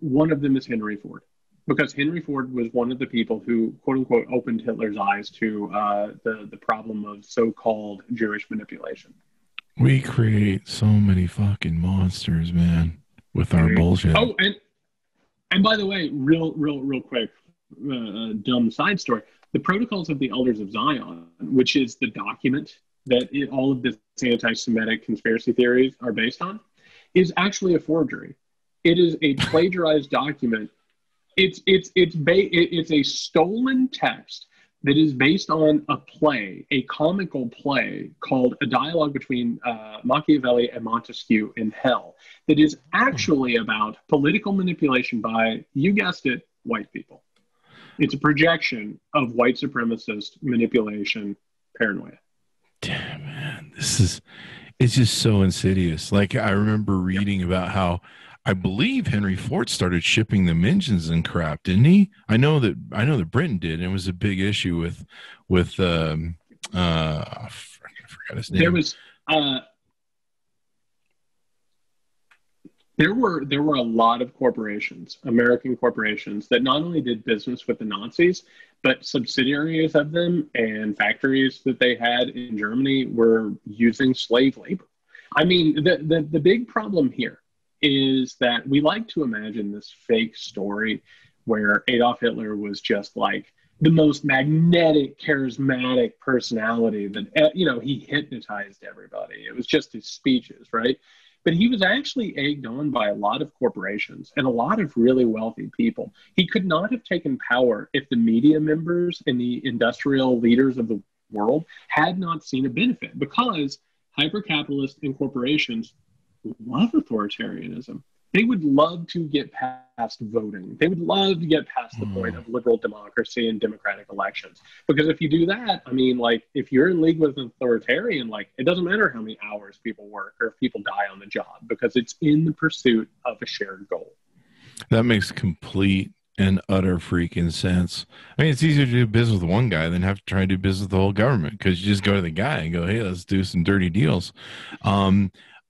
one of them is Henry Ford. Because Henry Ford was one of the people who, quote unquote, opened Hitler's eyes to the problem of so-called Jewish manipulation. We create so many fucking monsters, man, with our bullshit. Oh, and by the way, real quick, dumb side story. The Protocols of the Elders of Zion, which is the document that all of this anti-Semitic conspiracy theories are based on, is actually a forgery. It is a plagiarized document. It's a stolen text that is based on a play, a comical play called A Dialogue Between Machiavelli and Montesquieu in Hell, that is actually about political manipulation by, you guessed it, white people. It's a projection of white supremacist manipulation paranoia. Damn, man, it's just so insidious. Like, I remember reading about how I believe Henry Ford started shipping them engines and crap, didn't he? I know that Britain did, and it was a big issue with I forgot his name. There were a lot of corporations, American corporations, that not only did business with the Nazis, but subsidiaries of them and factories that they had in Germany were using slave labor. I mean, the big problem here is that we like to imagine this fake story where Adolf Hitler was just like the most magnetic, charismatic personality that, he hypnotized everybody. It was just his speeches, right? But he was actually egged on by a lot of corporations and a lot of really wealthy people. He could not have taken power if the media members and the industrial leaders of the world had not seen a benefit, because hyper-capitalists and corporations love authoritarianism. They would love to get past voting. They would love to get past the point of liberal democracy and democratic elections. Because if you do that, if you're in league with an authoritarian, it doesn't matter how many hours people work or if people die on the job, because it's in the pursuit of a shared goal. That makes complete and utter freaking sense. It's easier to do business with one guy than have to try to do business with the whole government, because you just go to the guy and go, hey, let's do some dirty deals.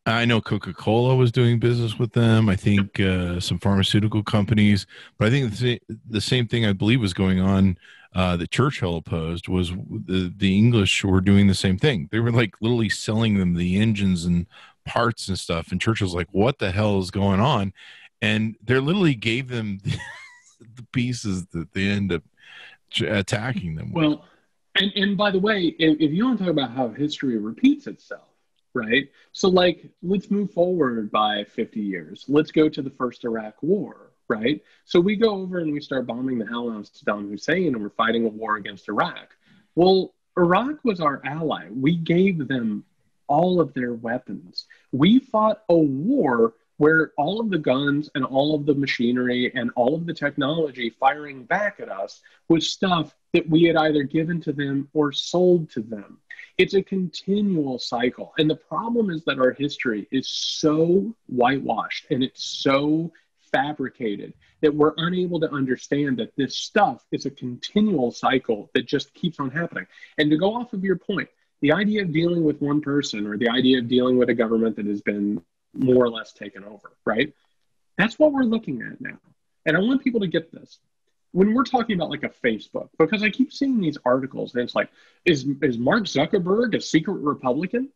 I know Coca-Cola was doing business with them. I think some pharmaceutical companies, but I think the same thing I believe was going on that Churchill opposed was the English were doing the same thing. They were literally selling them the engines and parts and stuff. And Churchill's like, what the hell is going on? And they literally gave them the pieces that they end up attacking them with. Well, and by the way, if you want to talk about how history repeats itself, right? So let's move forward by 50 years. Let's go to the first Iraq war, right? So we go over and we start bombing the hell out of Saddam Hussein, and we're fighting a war against Iraq. Well, Iraq was our ally. We gave them all of their weapons. We fought a war where all of the guns and all of the machinery and all of the technology firing back at us was stuff that we had either given to them or sold to them. It's a continual cycle. And the problem is that our history is so whitewashed and it's so fabricated that we're unable to understand that this stuff is a continual cycle that just keeps on happening. And to go off of your point, the idea of dealing with one person or the idea of dealing with a government that has been more or less taken over, right? That's what we're looking at now. And I want people to get this. When we're talking about a Facebook, because I keep seeing these articles and it's like, is Mark Zuckerberg a secret Republican?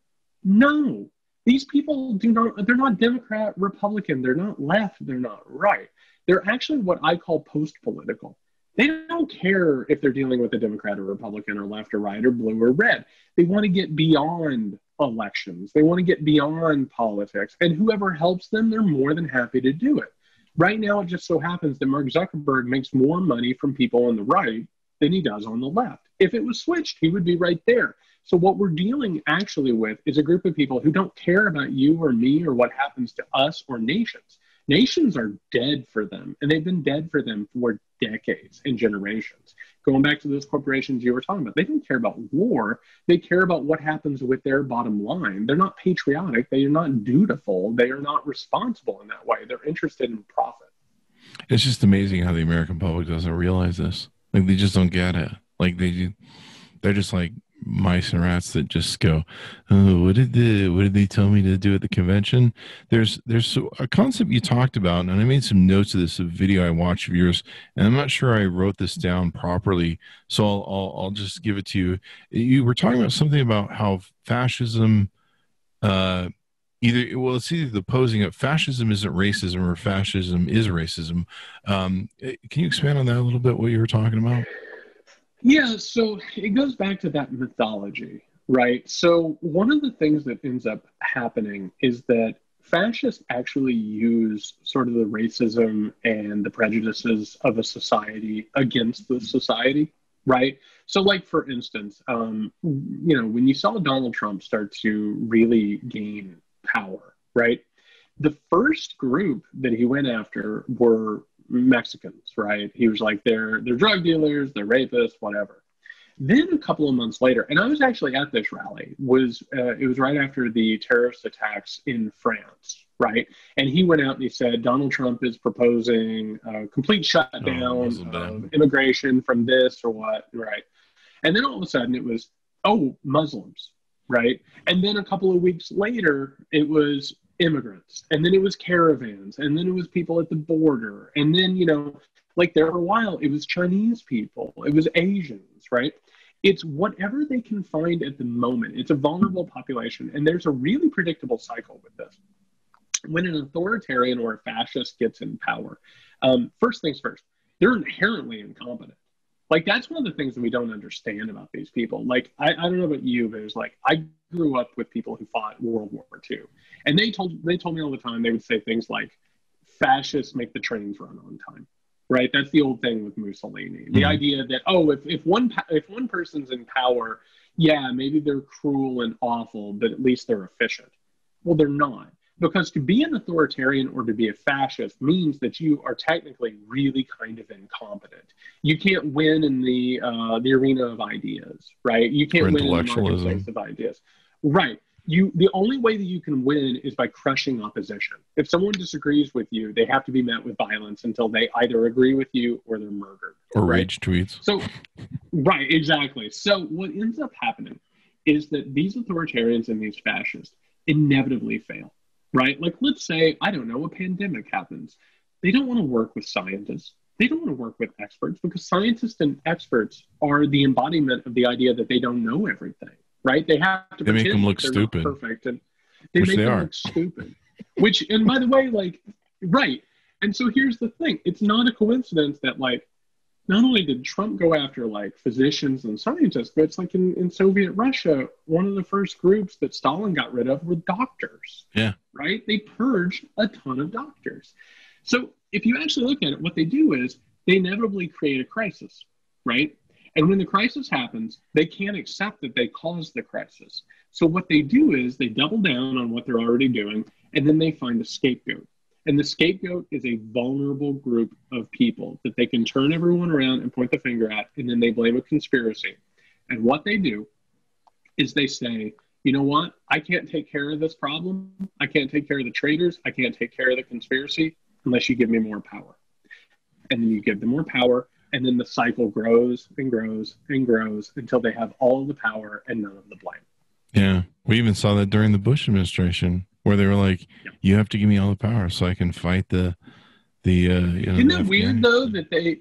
No, these people they're not Democrat, Republican, they're not left, they're not right. They're actually what I call post-political. They don't care if they're dealing with a Democrat or Republican or left or right or blue or red. They want to get beyond elections. They want to get beyond politics. And whoever helps them, they're more than happy to do it. Right now, it just so happens that Mark Zuckerberg makes more money from people on the right than he does on the left. If it was switched, he would be right there. So what we're dealing actually with is a group of people who don't care about you or me or what happens to us or nations. Nations are dead for them, and they've been dead for them for decades and generations. Going back to those corporations you were talking about, they don't care about war. They care about what happens with their bottom line. They're not patriotic. They are not dutiful. They are not responsible in that way. They're interested in profit. It's just amazing how the American public doesn't realize this. They just don't get it. They're just like mice and rats that just go, oh, what did they tell me to do at the convention? There's a concept you talked about, and I made some notes of this, a video I watched of yours, and I'm not sure I wrote this down properly, so I'll just give it to you. You were talking about something about how fascism, it's either the posing of fascism isn't racism or fascism is racism. Can you expand on that a little bit, what you were talking about? Yeah, so it goes back to that mythology, right? So one of the things that ends up happening is that fascists actually use sort of the racism and the prejudices of a society against the society, right? So for instance, when you saw Donald Trump start to really gain power, right? The first group that he went after were Mexicans, right? He was like, they're drug dealers, they're rapists, whatever. Then a couple of months later, and I was actually at this rally, it was right after the terrorist attacks in France, right? And he went out and he said, Donald Trump is proposing a complete shutdown of immigration from this or what, right? And then all of a sudden it was, Muslims, right? And then a couple of weeks later, it was immigrants, and then it was caravans, and then it was people at the border, and then there for a while it was Chinese people, it was Asians, right? It's whatever they can find at the moment. It's a vulnerable population, and there's a really predictable cycle with this. When an authoritarian or a fascist gets in power, first things first, they're inherently incompetent, Like, that's one of the things that we don't understand about these people. Like, I don't know about you, but it's like, I grew up with people who fought World War II. And they told me all the time, they would say things like, fascists make the trains run on time, right? That's the old thing with Mussolini. The idea that, oh, if one person's in power, yeah, maybe they're cruel and awful, but at least they're efficient. Well, they're not. Because to be an authoritarian or to be a fascist means that you are technically really kind of incompetent. You can't win in the arena of ideas, right? You can't win in the marketplace of ideas. Right. The only way that you can win is by crushing opposition. If someone disagrees with you, they have to be met with violence until they either agree with you or they're murdered. Or rage tweets. So, right, exactly. So what ends up happening is that these authoritarians and these fascists inevitably fail. Right? Like, let's say, I don't know, a pandemic happens. They don't want to work with scientists. They don't want to work with experts because scientists and experts are the embodiment of the idea that they don't know everything, right? They have to make them look stupid. Perfect. And they make them look stupid. Which, and by the way, like, right. And so here's the thing. It's not a coincidence that, like, not only did Trump go after, like, physicians and scientists, but it's like in Soviet Russia, one of the first groups that Stalin got rid of were doctors. Yeah. Right? They purged a ton of doctors. So if you actually look at it, what they do is they inevitably create a crisis, right? And when the crisis happens, they can't accept that they caused the crisis. So what they do is they double down on what they're already doing, and then they find a scapegoat. And the scapegoat is a vulnerable group of people that they can turn everyone around and point the finger at, and then they blame a conspiracy. And what they do is they say, you know what? I can't take care of this problem. I can't take care of the traitors. I can't take care of the conspiracy unless you give me more power. And then you give them more power, and then the cycle grows and grows and grows until they have all of the power and none of the blame. Yeah. We even saw that during the Bush administration, where they were like, you have to give me all the power so I can fight the Isn't that weird though that they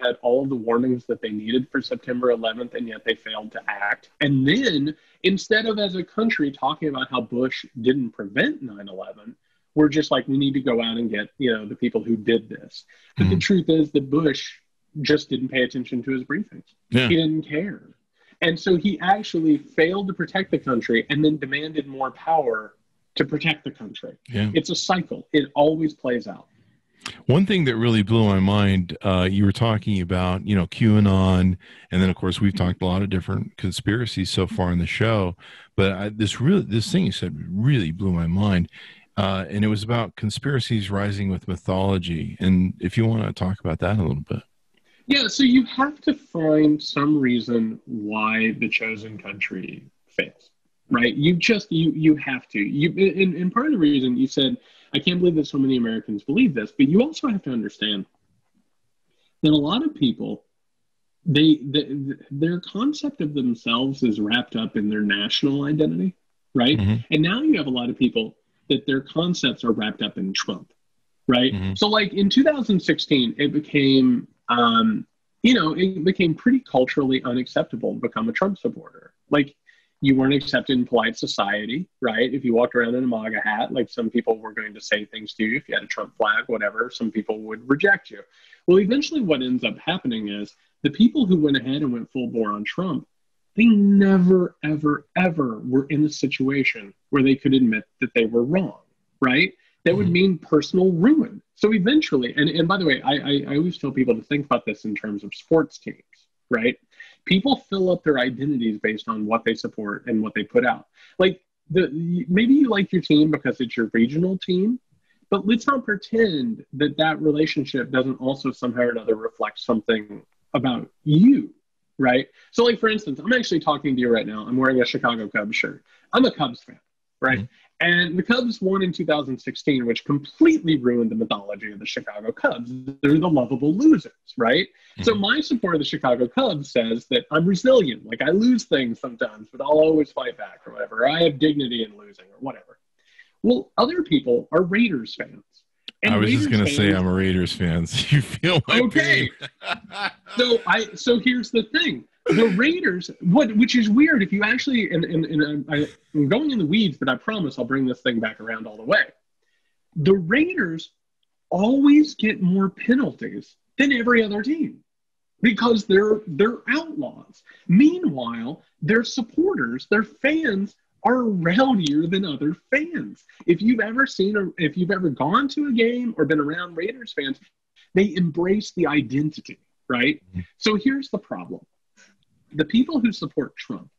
had all of the warnings that they needed for September 11th, and yet they failed to act? And then instead of, as a country, talking about how Bush didn't prevent 9/11, we're just like, we need to go out and get, the people who did this. But the truth is that Bush just didn't pay attention to his briefings. Yeah. He didn't care. And so he actually failed to protect the country and then demanded more power to protect the country. Yeah. It's a cycle. It always plays out. One thing that really blew my mind, you were talking about, QAnon, and then, of course, we've talked a lot of different conspiracies so far in the show, but this thing you said really blew my mind, and it was about conspiracies rising with mythology. And if you want to talk about that a little bit. Yeah, so you have to find some reason why the chosen country fails, right? You have to. And part of the reason you said, I can't believe that so many Americans believe this, but you also have to understand that a lot of people, their concept of themselves is wrapped up in their national identity, right? Mm-hmm. And now you have a lot of people that their concepts are wrapped up in Trump, right? Mm-hmm. So like in 2016, it became... it became pretty culturally unacceptable to become a Trump supporter. Like, you weren't accepted in polite society, right? If you walked around in a MAGA hat, like, some people were going to say things to you. If you had a Trump flag, whatever, some people would reject you. Well, eventually what ends up happening is the people who went ahead and went full bore on Trump, they never, ever, ever were in a situation where they could admit that they were wrong, right? That would mean personal ruin. So eventually, and by the way, I always tell people to think about this in terms of sports teams, right? People fill up their identities based on what they support and what they put out. Like, maybe you like your team because it's your regional team, but let's not pretend that relationship doesn't also somehow or another reflect something about you, right? So like, for instance, I'm actually talking to you right now. I'm wearing a Chicago Cubs shirt. I'm a Cubs fan, right? Mm-hmm. And the Cubs won in 2016, which completely ruined the mythology of the Chicago Cubs. They're the lovable losers, right? Mm-hmm. So my support of the Chicago Cubs says that I'm resilient. Like, I lose things sometimes, but I'll always fight back or whatever. I have dignity in losing or whatever. Well, other people are Raiders fans. And I was just going to say I'm a Raiders fan. So you feel my pain. So here's the thing. The Raiders, which is weird, if you actually, and I'm going in the weeds, but I promise I'll bring this thing back around all the way. The Raiders always get more penalties than every other team because they're outlaws. Meanwhile, their supporters, their fans, are rowdier than other fans. If you've ever gone to a game or been around Raiders fans, they embrace the identity, right? So here's the problem. The people who support Trump,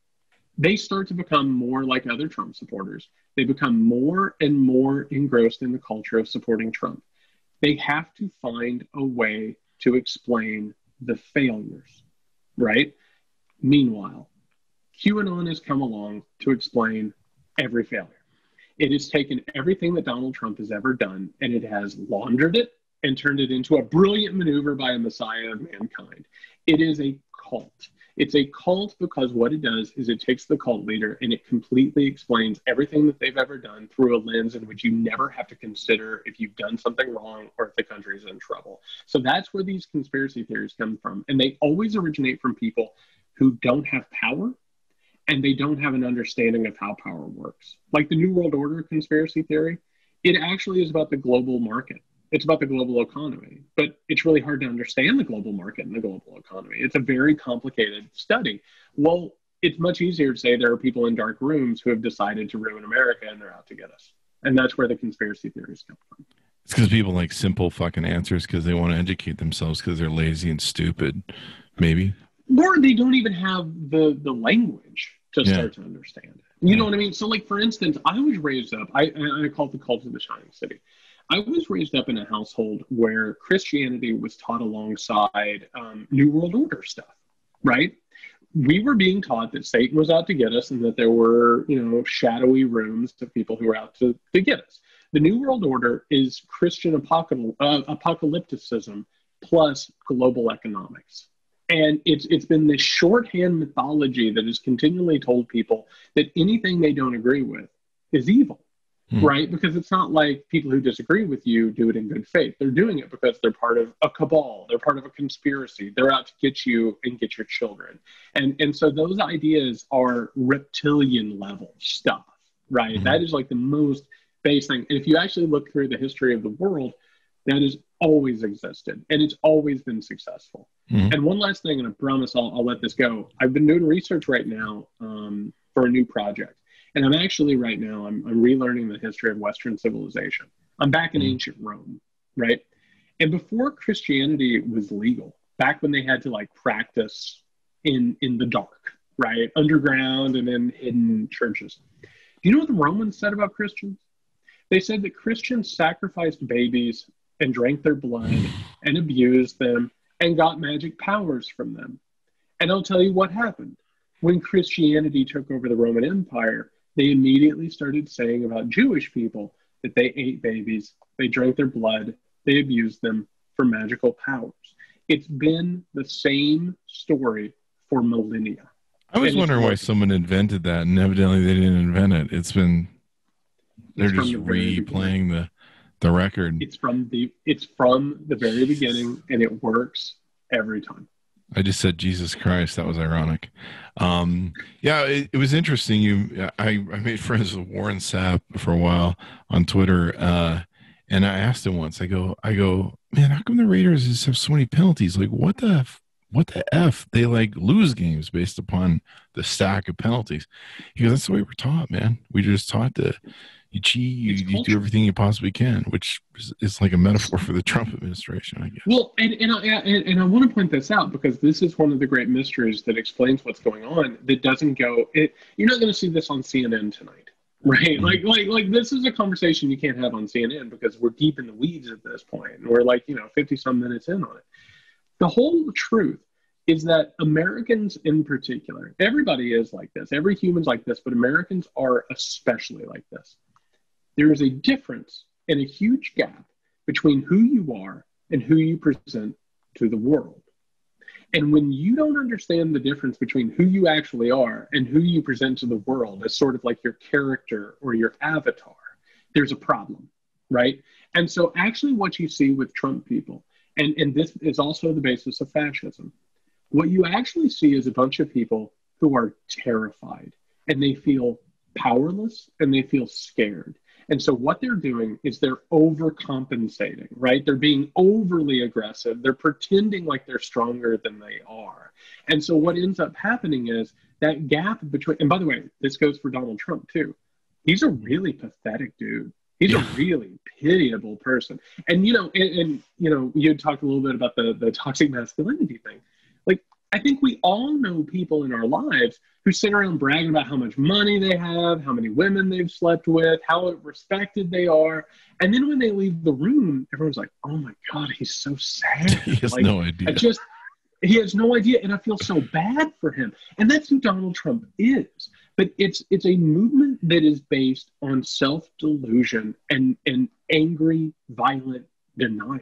they start to become more like other Trump supporters. They become more and more engrossed in the culture of supporting Trump. They have to find a way to explain the failures, right? Meanwhile, QAnon has come along to explain every failure. It has taken everything that Donald Trump has ever done, and it has laundered it and turned it into a brilliant maneuver by a messiah of mankind. It is a cult. It's a cult because what it does is it takes the cult leader and it completely explains everything that they've ever done through a lens in which you never have to consider if you've done something wrong or if the country's in trouble. So that's where these conspiracy theories come from. And they always originate from people who don't have power and they don't have an understanding of how power works. Like the New World Order conspiracy theory, it actually is about the global market. It's about the global economy, but it's really hard to understand the global market and the global economy. It's a very complicated study. Well, it's much easier to say there are people in dark rooms who have decided to ruin America and they're out to get us. And that's where the conspiracy theories come from. It's because people like simple fucking answers because they want to educate themselves because they're lazy and stupid, maybe. Or they don't even have the language to start to understand it. You know what I mean? So like, for instance, I was raised up, I call it the cult of the shining city. I was raised up in a household where Christianity was taught alongside New World Order stuff, right? We were being taught that Satan was out to get us and that there were, shadowy rooms of people who were out to get us. The New World Order is Christian apocalypticism plus global economics. And it's been this shorthand mythology that has continually told people that anything they don't agree with is evil. Right? Because it's not like people who disagree with you do it in good faith. They're doing it because they're part of a cabal. They're part of a conspiracy. They're out to get you and get your children. And so those ideas are reptilian level stuff, right? That is like the most base thing. And if you actually look through the history of the world, that has always existed and it's always been successful. And one last thing, and I promise I'll let this go. I've been doing research right now for a new project. And I'm actually right now, I'm relearning the history of Western civilization. I'm back in ancient Rome, right? And before Christianity was legal, back when they had to like practice in the dark, right? Underground and in hidden churches. Do you know what the Romans said about Christians? They said that Christians sacrificed babies and drank their blood and abused them and got magic powers from them. And I'll tell you what happened. When Christianity took over the Roman Empire, they immediately started saying about Jewish people that they ate babies, they drank their blood, they abused them for magical powers. It's been the same story for millennia. I was wondering why someone invented that, and evidently they didn't invent it. They're just replaying the record. It's from the very beginning, and it works every time. I just said Jesus Christ. That was ironic. It was interesting. I made friends with Warren Sapp for a while on Twitter, and I asked him once. I go, man, how come the Raiders just have so many penalties? Like, what the F? They like lose games based upon the stack of penalties. He goes, that's the way we're taught, man. We just taught to you cheat, you do everything you possibly can, which is like a metaphor for the Trump administration, I guess. Well, and I want to point this out because this is one of the great mysteries that explains what's going on. That doesn't go. You're not going to see this on CNN tonight, right? Like this is a conversation you can't have on CNN because we're deep in the weeds at this point, and we're like 50 some minutes in on it. The whole truth is that Americans in particular, everybody is like this. Every human's like this, but Americans are especially like this. There is a difference and a huge gap between who you are and who you present to the world. And when you don't understand the difference between who you actually are and who you present to the world as sort of like your character or your avatar, there's a problem, right? And so actually what you see with Trump people, and this is also the basis of fascism, what you actually see is a bunch of people who are terrified and they feel powerless and they feel scared. And so what they're doing is they're overcompensating, right? They're being overly aggressive. They're pretending like they're stronger than they are. And so what ends up happening is that gap between, and by the way, this goes for Donald Trump too. He's a really pathetic dude. He's a really pitiable person. And, you know, you had talked a little bit about the toxic masculinity thing. Like, I think we all know people in our lives who sit around bragging about how much money they have, how many women they've slept with, how respected they are. And then when they leave the room, everyone's like, oh my God, he's so sad. He has like, no idea. He has no idea. And I feel so bad for him. And that's who Donald Trump is. But it's a movement that is based on self-delusion and angry, violent denial.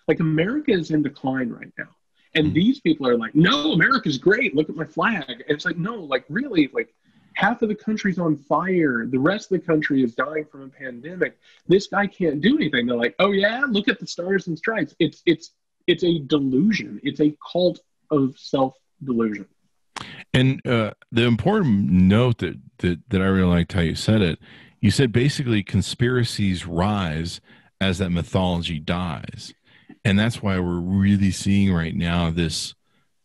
Like, America is in decline right now. And these people are like, no, America's great. Look at my flag. And it's like, no, like, really, like, half of the country's on fire. The rest of the country is dying from a pandemic. This guy can't do anything. They're like, oh yeah, look at the stars and stripes. It's a delusion. It's a cult of self-delusion. And the important note that I really liked how you said it, you said basically conspiracies rise as that mythology dies. And that's why we're really seeing right now this,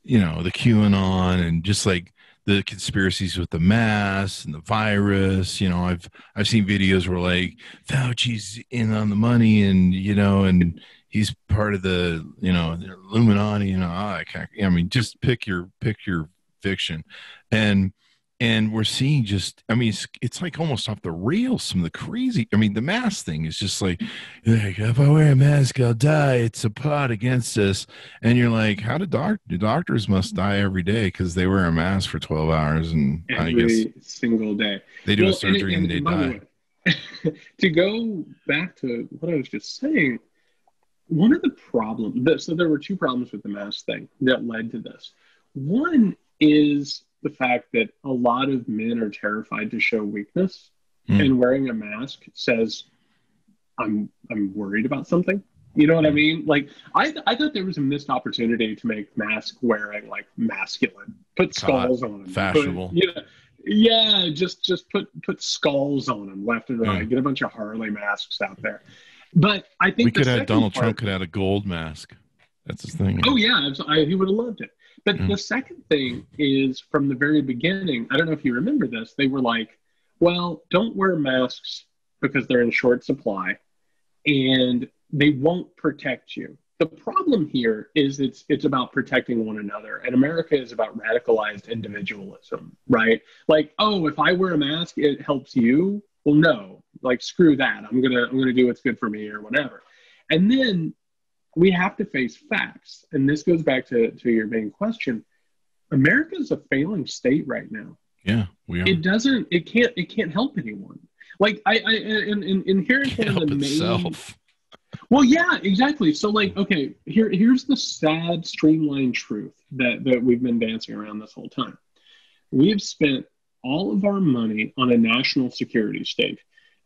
you know, the QAnon and just like the conspiracies with the mask and the virus. You know, I've seen videos where like Fauci's in on the money and, you know, and he's part of the, you know, the Illuminati, you know, I mean, just pick your fiction. And we're seeing just, I mean, it's like almost off the rails, some of the crazy, I mean, the mask thing is just like, if I wear a mask, I'll die. It's a plot against us. And you're like, how do doctors must die every day because they wear a mask for 12 hours and every single day. They do a surgery and they die. To go back to what I was just saying, one of the problems, so there were two problems with the mask thing that led to this. One is the fact that a lot of men are terrified to show weakness, and wearing a mask says, I'm worried about something. You know what I mean? Like, I thought there was a missed opportunity to make mask wearing like masculine. Put skulls on them. Fashionable. Just put skulls on them left and right. Get a bunch of Harley masks out there. But I think Donald Trump could have a gold mask. That's his thing. Oh yeah, he would have loved it. But the second thing is, from the very beginning, I don't know if you remember this, they were like, well, don't wear masks because they're in short supply and they won't protect you. The problem here is it's about protecting one another, and America is about radicalized individualism, right? Like, oh, if I wear a mask, it helps you. Well, no, like, screw that. I'm gonna do what's good for me or whatever. And then we have to face facts. And this goes back to your main question. America is a failing state right now. Yeah, we are. It can't help anyone. Like, inherently in the main itself. Well, yeah, exactly. So like, okay, here's the sad, streamlined truth that we've been dancing around this whole time. We've spent all of our money on a national security state.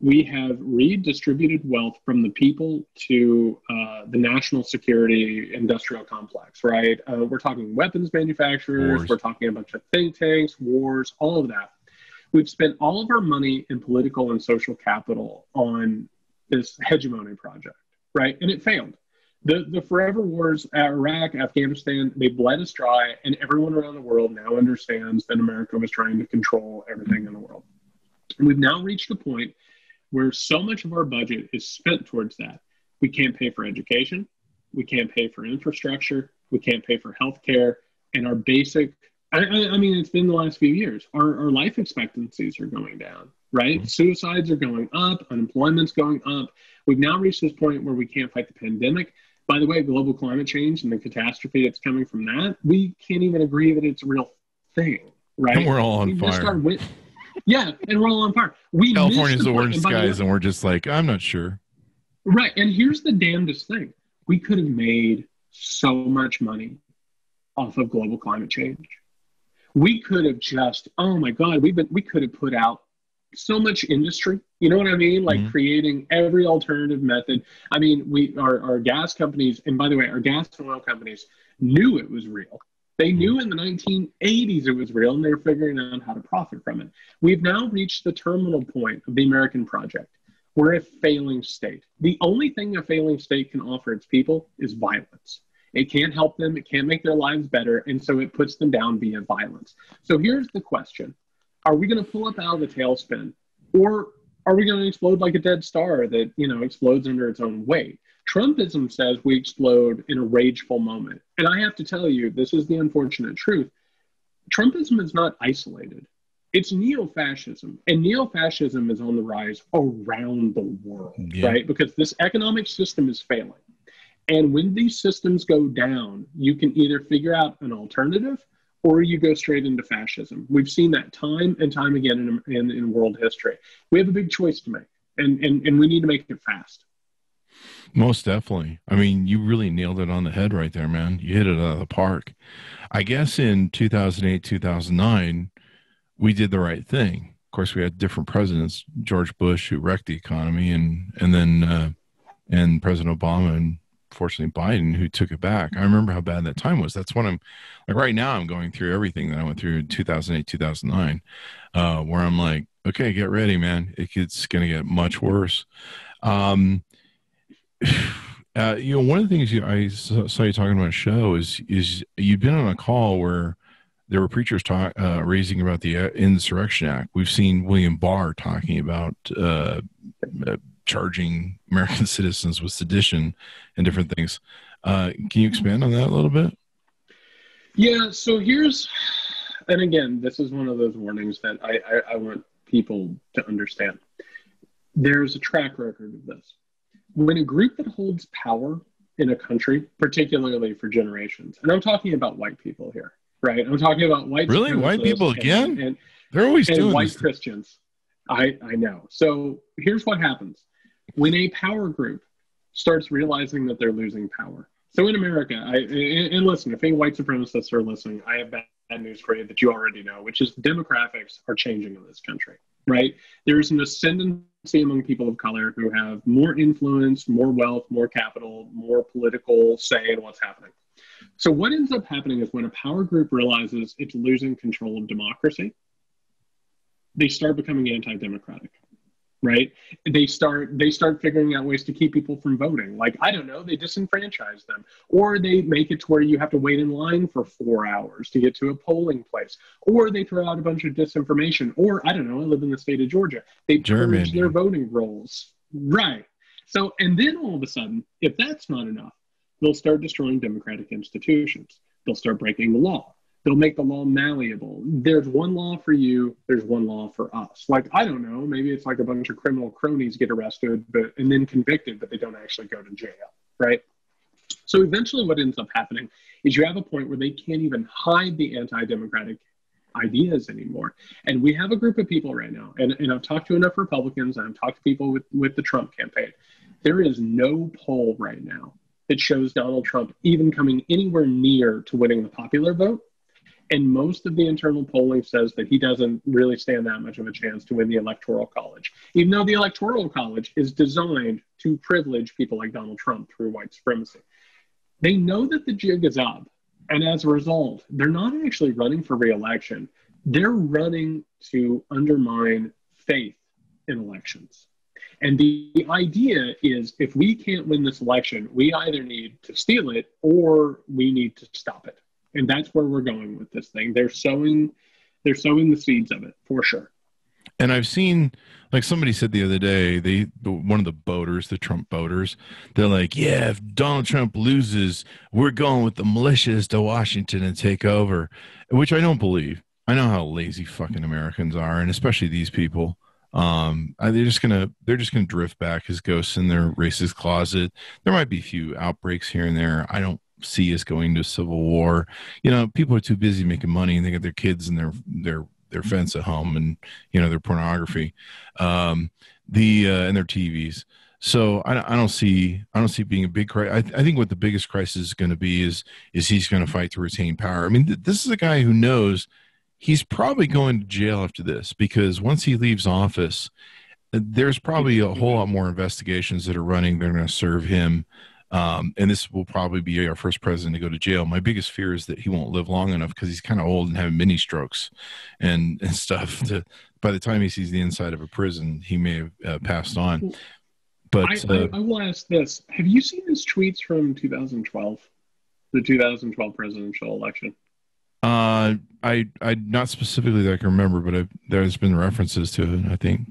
We have redistributed wealth from the people to the national security industrial complex, right? We're talking weapons manufacturers, we're talking a bunch of think tanks, wars, all of that. We've spent all of our money in political and social capital on this hegemony project, right? And it failed. The forever wars, Iraq, Afghanistan, they bled us dry, and everyone around the world now understands that America was trying to control everything in the world. We've now reached a point where so much of our budget is spent towards that. We can't pay for education. We can't pay for infrastructure. We can't pay for healthcare. And our basic, I mean, it's been the last few years. Our life expectancies are going down, right? Suicides are going up. Unemployment's going up. We've now reached this point where we can't fight the pandemic. By the way, global climate change and the catastrophe that's coming from that, we can't even agree that it's a real thing, right? And we're all on fire. Yeah, and we're all on fire. California's the orange skies, and we're just like, I'm not sure. Right, and here's the damnedest thing. We could have made so much money off of global climate change. We could have just, oh my God, we could have put out so much industry. You know what I mean? Like creating every alternative method. I mean, our gas companies, and by the way, our gas and oil companies knew it was real. They knew in the 1980s it was real, and they were figuring out how to profit from it. We've now reached the terminal point of the American project. We're a failing state. The only thing a failing state can offer its people is violence. It can't help them. It can't make their lives better. And so it puts them down via violence. So here's the question. Are we going to pull up out of the tailspin, or are we going to explode like a dead star that, explodes under its own weight? Trumpism says we explode in a rageful moment. And I have to tell you, this is the unfortunate truth. Trumpism is not isolated. It's neo-fascism. And neo-fascism is on the rise around the world, right? Because this economic system is failing. And when these systems go down, you can either figure out an alternative or you go straight into fascism. We've seen that time and time again in world history. We have a big choice to make, and we need to make it fast. Most definitely. I mean, you really nailed it on the head right there, man. You hit it out of the park. I guess in 2008, 2009, we did the right thing. Of course, we had different presidents, George Bush, who wrecked the economy, and then President Obama, and fortunately Biden, who took it back. I remember how bad that time was. That's what I'm like right now. I'm going through everything that I went through in 2008, 2009, where I'm like, okay, get ready, man. It's going to get much worse. One of the things I saw you talking about a show is you've been on a call where there were preachers raising about the Insurrection Act. We've seen William Barr talking about charging American citizens with sedition and different things. Can you expand on that a little bit? Yeah, so and again, this is one of those warnings that I want people to understand. There's a track record of this. When a group that holds power in a country, particularly for generations, and I'm talking about white people here, right? I'm talking about white people again? And they're always doing white this. Christians. I know. So here's what happens. When a power group starts realizing that they're losing power. So in America, and listen, if any white supremacists are listening, I have bad news for you that you already know, which is demographics are changing in this country, right? There's an ascendancy among people of color who have more influence, more wealth, more capital, more political say in what's happening. So what ends up happening is when a power group realizes it's losing control of democracy, they start becoming anti-democratic, right? They start figuring out ways to keep people from voting. Like, I don't know, they disenfranchise them, or they make it to where you have to wait in line for 4 hours to get to a polling place, or they throw out a bunch of disinformation, or I don't know, I live in the state of Georgia. They purge their voting rolls, right? So, and then all of a sudden, if that's not enough, they'll start destroying democratic institutions. They'll start breaking the law. They'll make the law malleable. There's one law for you. There's one law for us. Like, I don't know, maybe it's like a bunch of criminal cronies get arrested and then convicted, but they don't actually go to jail, right? So eventually what ends up happening is you have a point where they can't even hide the anti-democratic ideas anymore. And we have a group of people right now, and I've talked to enough Republicans, and I've talked to people with the Trump campaign. There is no poll right now that shows Donald Trump even coming anywhere near to winning the popular vote. And most of the internal polling says that he doesn't really stand that much of a chance to win the Electoral College, even though the Electoral College is designed to privilege people like Donald Trump through white supremacy. They know that the jig is up. And as a result, they're not actually running for re-election. They're running to undermine faith in elections. And the idea is, if we can't win this election, we either need to steal it or we need to stop it. And that's where we're going with this thing. They're sowing the seeds of it, for sure. And I've seen, like somebody said the other day, one of the voters, the Trump voters, they're like, yeah, if Donald Trump loses, we're going with the militias to Washington and take over, which I don't believe. I know how lazy fucking Americans are, and especially these people. They're just gonna drift back as ghosts in their racist closet. There might be a few outbreaks here and there. I don't see us going to civil war. People are too busy making money, and they got their kids and their fence at home, and their pornography, and their TVs. So I don't see being a big crisis. I think what the biggest crisis is going to be is he's going to fight to retain power. I mean, this is a guy who knows he's probably going to jail after this, because once he leaves office, there's probably a whole lot more investigations that are running. They're going to serve him. And this will probably be our first president to go to jail. My biggest fear is that he won't live long enough, because he's kind of old and having mini strokes and stuff by the time he sees the inside of a prison, he may have passed on. But I will ask this: have you seen his tweets from 2012, the 2012 presidential election? I not specifically that I can remember, but there's been references to it, I think.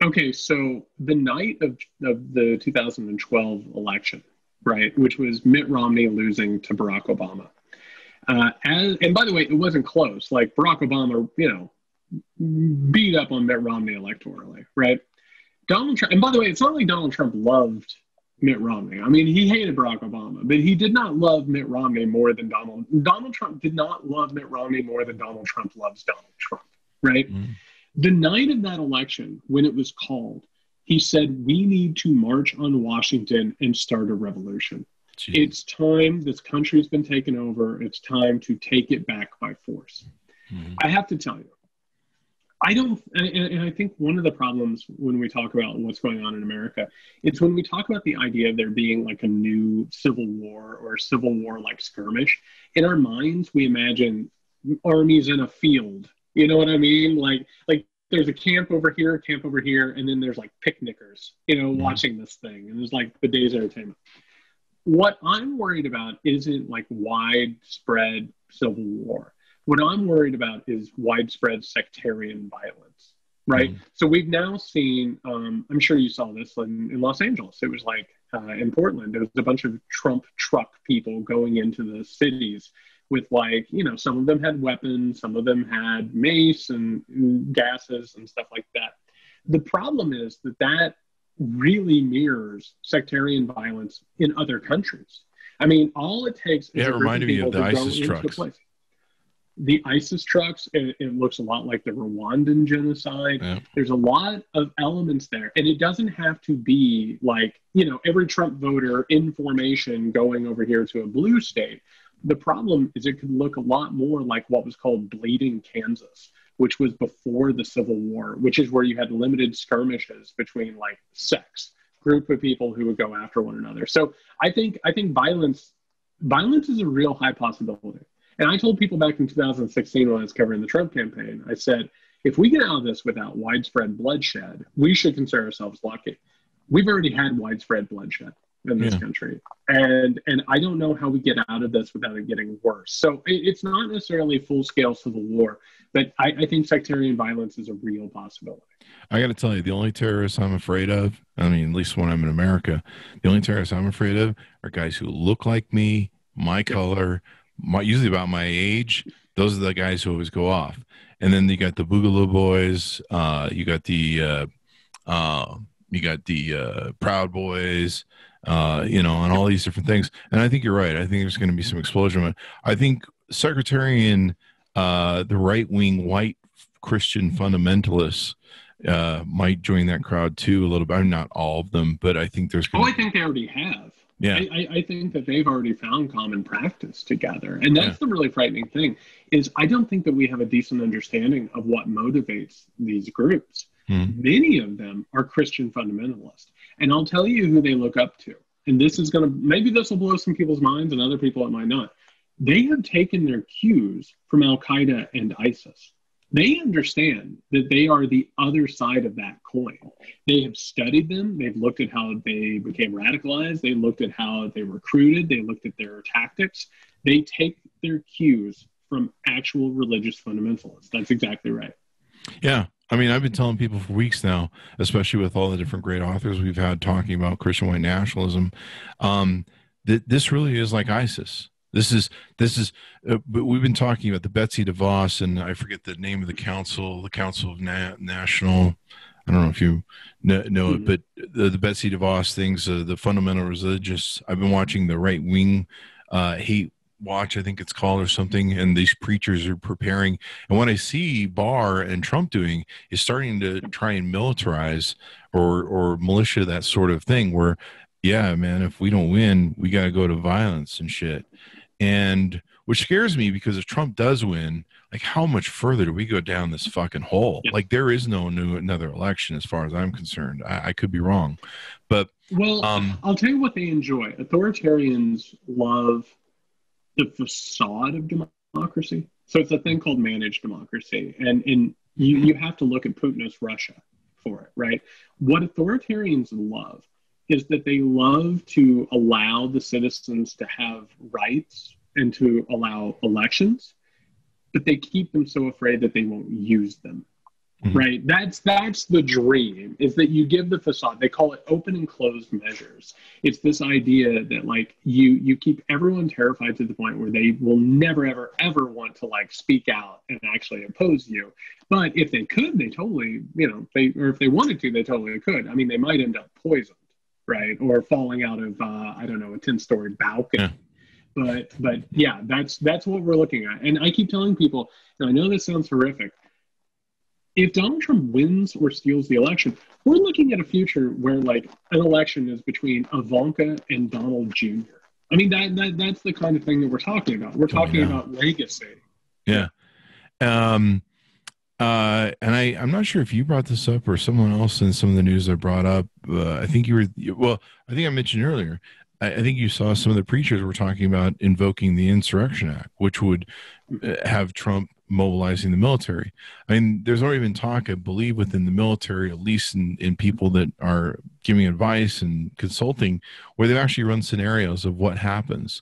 Okay, so the night of the 2012 election, right, which was Mitt Romney losing to Barack Obama. And by the way, it wasn't close. Like Barack Obama, beat up on Mitt Romney electorally, right? Donald Trump, and by the way, it's not like Donald Trump loved Mitt Romney. I mean, he hated Barack Obama, but he did not love Mitt Romney more than Donald Trump did not love Mitt Romney more than Donald Trump loves Donald Trump, right? Mm. The night of that election, when it was called, he said, we need to march on Washington and start a revolution. Jeez. It's time. This country's been taken over. It's time to take it back by force. Mm. I have to tell you, and I think one of the problems when we talk about what's going on in America, it's when we talk about the idea of there being like a new civil war or civil war-like skirmish. In our minds, we imagine armies in a field. You know what I mean? Like there's a camp over here, and then there's like picnickers, watching this thing. And there's like the day's entertainment. What I'm worried about isn't like widespread civil war. What I'm worried about is widespread sectarian violence, right? Mm. So we've now seen, I'm sure you saw this in Los Angeles. It was like in Portland, there was a bunch of Trump truck people going into the cities with like, some of them had weapons, some of them had mace and gases and stuff like that. The problem is that really mirrors sectarian violence in other countries. I mean, all it takes is it reminded me of the ISIS trucks. The ISIS trucks, it looks a lot like the Rwandan genocide. Yeah. There's a lot of elements there. And it doesn't have to be like, every Trump voter in formation going over here to a blue state. The problem is it could look a lot more like what was called Bleeding Kansas, which was before the Civil War, which is where you had limited skirmishes between like sects, group of people who would go after one another. So I think violence is a real high possibility. And I told people back in 2016 when I was covering the Trump campaign, I said, if we get out of this without widespread bloodshed, we should consider ourselves lucky. We've already had widespread bloodshed in this country. And I don't know how we get out of this without it getting worse. So it's not necessarily full-scale civil war, but I think sectarian violence is a real possibility. I got to tell you, the only terrorists I'm afraid of, I mean, at least when I'm in America, the only terrorists I'm afraid of are guys who look like me, my color, usually about my age. Those are the guys who always go off. And then you got the Boogaloo Boys, you got the Proud Boys, and all these different things. And I think you're right. I think there's going to be some explosion. I think sectarian, the right-wing white Christian fundamentalists might join that crowd too a little bit. I'm not all of them, but I think there's going I think they already have. Yeah. I think that they've already found common practice together. And that's the really frightening thing is I don't think that we have a decent understanding of what motivates these groups. Many of them are Christian fundamentalists. And I'll tell you who they look up to. And this is maybe this will blow some people's minds and other people it might not. They have taken their cues from Al-Qaeda and ISIS. They understand that they are the other side of that coin. They have studied them. They've looked at how they became radicalized. They looked at how they recruited. They looked at their tactics. They take their cues from actual religious fundamentalists. That's exactly right. Yeah. I mean, I've been telling people for weeks now, especially with all the different great authors we've had talking about Christian white nationalism, that this really is like ISIS. This is, but we've been talking about the Betsy DeVos, and I forget the name of the Council of National, I don't know if you know it, but the Betsy DeVos things, the fundamental religious, I've been watching the right wing hate watch, I think it's called, or something, and these preachers are preparing. And what I see Barr and Trump doing is starting to try and militarize or militia that sort of thing where, yeah, man, if we don't win, we got to go to violence and shit. And which scares me, because if Trump does win, like, how much further do we go down this fucking hole? Yeah. Like, there is no another election as far as I'm concerned. I could be wrong, but I'll tell you what they enjoy. Authoritarians love the facade of democracy. So it's a thing called managed democracy. And you have to look at Putin's Russia for it, right? What authoritarians love is that they love to allow the citizens to have rights and to allow elections, but they keep them so afraid that they won't use them. Mm-hmm. Right. That's the dream, is that you give the facade. They call it open and closed measures. It's this idea that like you keep everyone terrified to the point where they will never, ever, ever want to like speak out and actually oppose you. But if they could, they totally, or if they wanted to, they totally could. I mean, they might end up poisoned, right? Or falling out of, a 10-story balcony. Yeah. But yeah, that's what we're looking at. And I keep telling people, and I know this sounds horrific, if Donald Trump wins or steals the election, we're looking at a future where like an election is between Ivanka and Donald Jr. I mean, that's the kind of thing that we're talking about. We're talking about legacy. Yeah. And I'm not sure if you brought this up or someone else in some of the news I brought up. I think I mentioned earlier, I think you saw some of the preachers were talking about invoking the Insurrection Act, which would have Trump mobilizing the military. I mean, there's already been talk, I believe, within the military, at least in people that are giving advice and consulting, where they've actually run scenarios of what happens.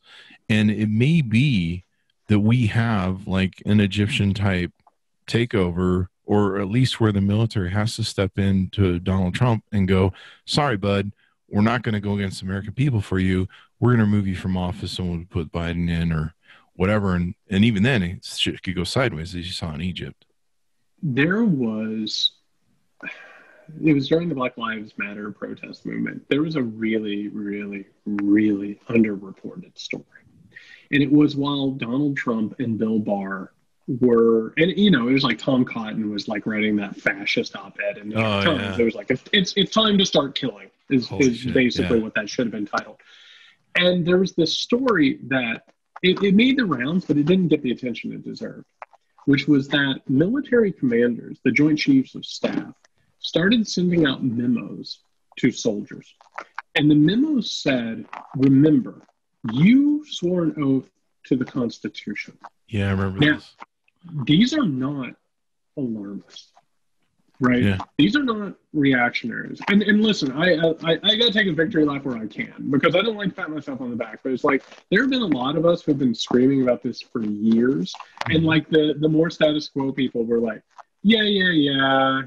And it may be that we have like an Egyptian type takeover, or at least where the military has to step in to Donald Trump and go, sorry, bud, we're not going to go against the American people for you. We're going to remove you from office and we'll put Biden in or whatever. And even then, it could go sideways, as you saw in Egypt. It was during the Black Lives Matter protest movement. There was a really, really, really underreported story. And it was while Donald Trump and Bill Barr were, and it was like Tom Cotton was like writing that fascist op-ed in the New York Times. Yeah. It was like, it's time to start killing is basically what that should have been titled. And there was this story that it made the rounds, but it didn't get the attention it deserved, which was that military commanders, the Joint Chiefs of Staff, started sending out memos to soldiers. And the memos said, remember, you swore an oath to the Constitution. Yeah, I remember this. These are not alarmists, right? Yeah. These are not reactionaries. And listen, I got to take a victory lap where I can, because I don't like to pat myself on the back, but it's like there have been a lot of us who have been screaming about this for years. And like the more status quo people were like, yeah,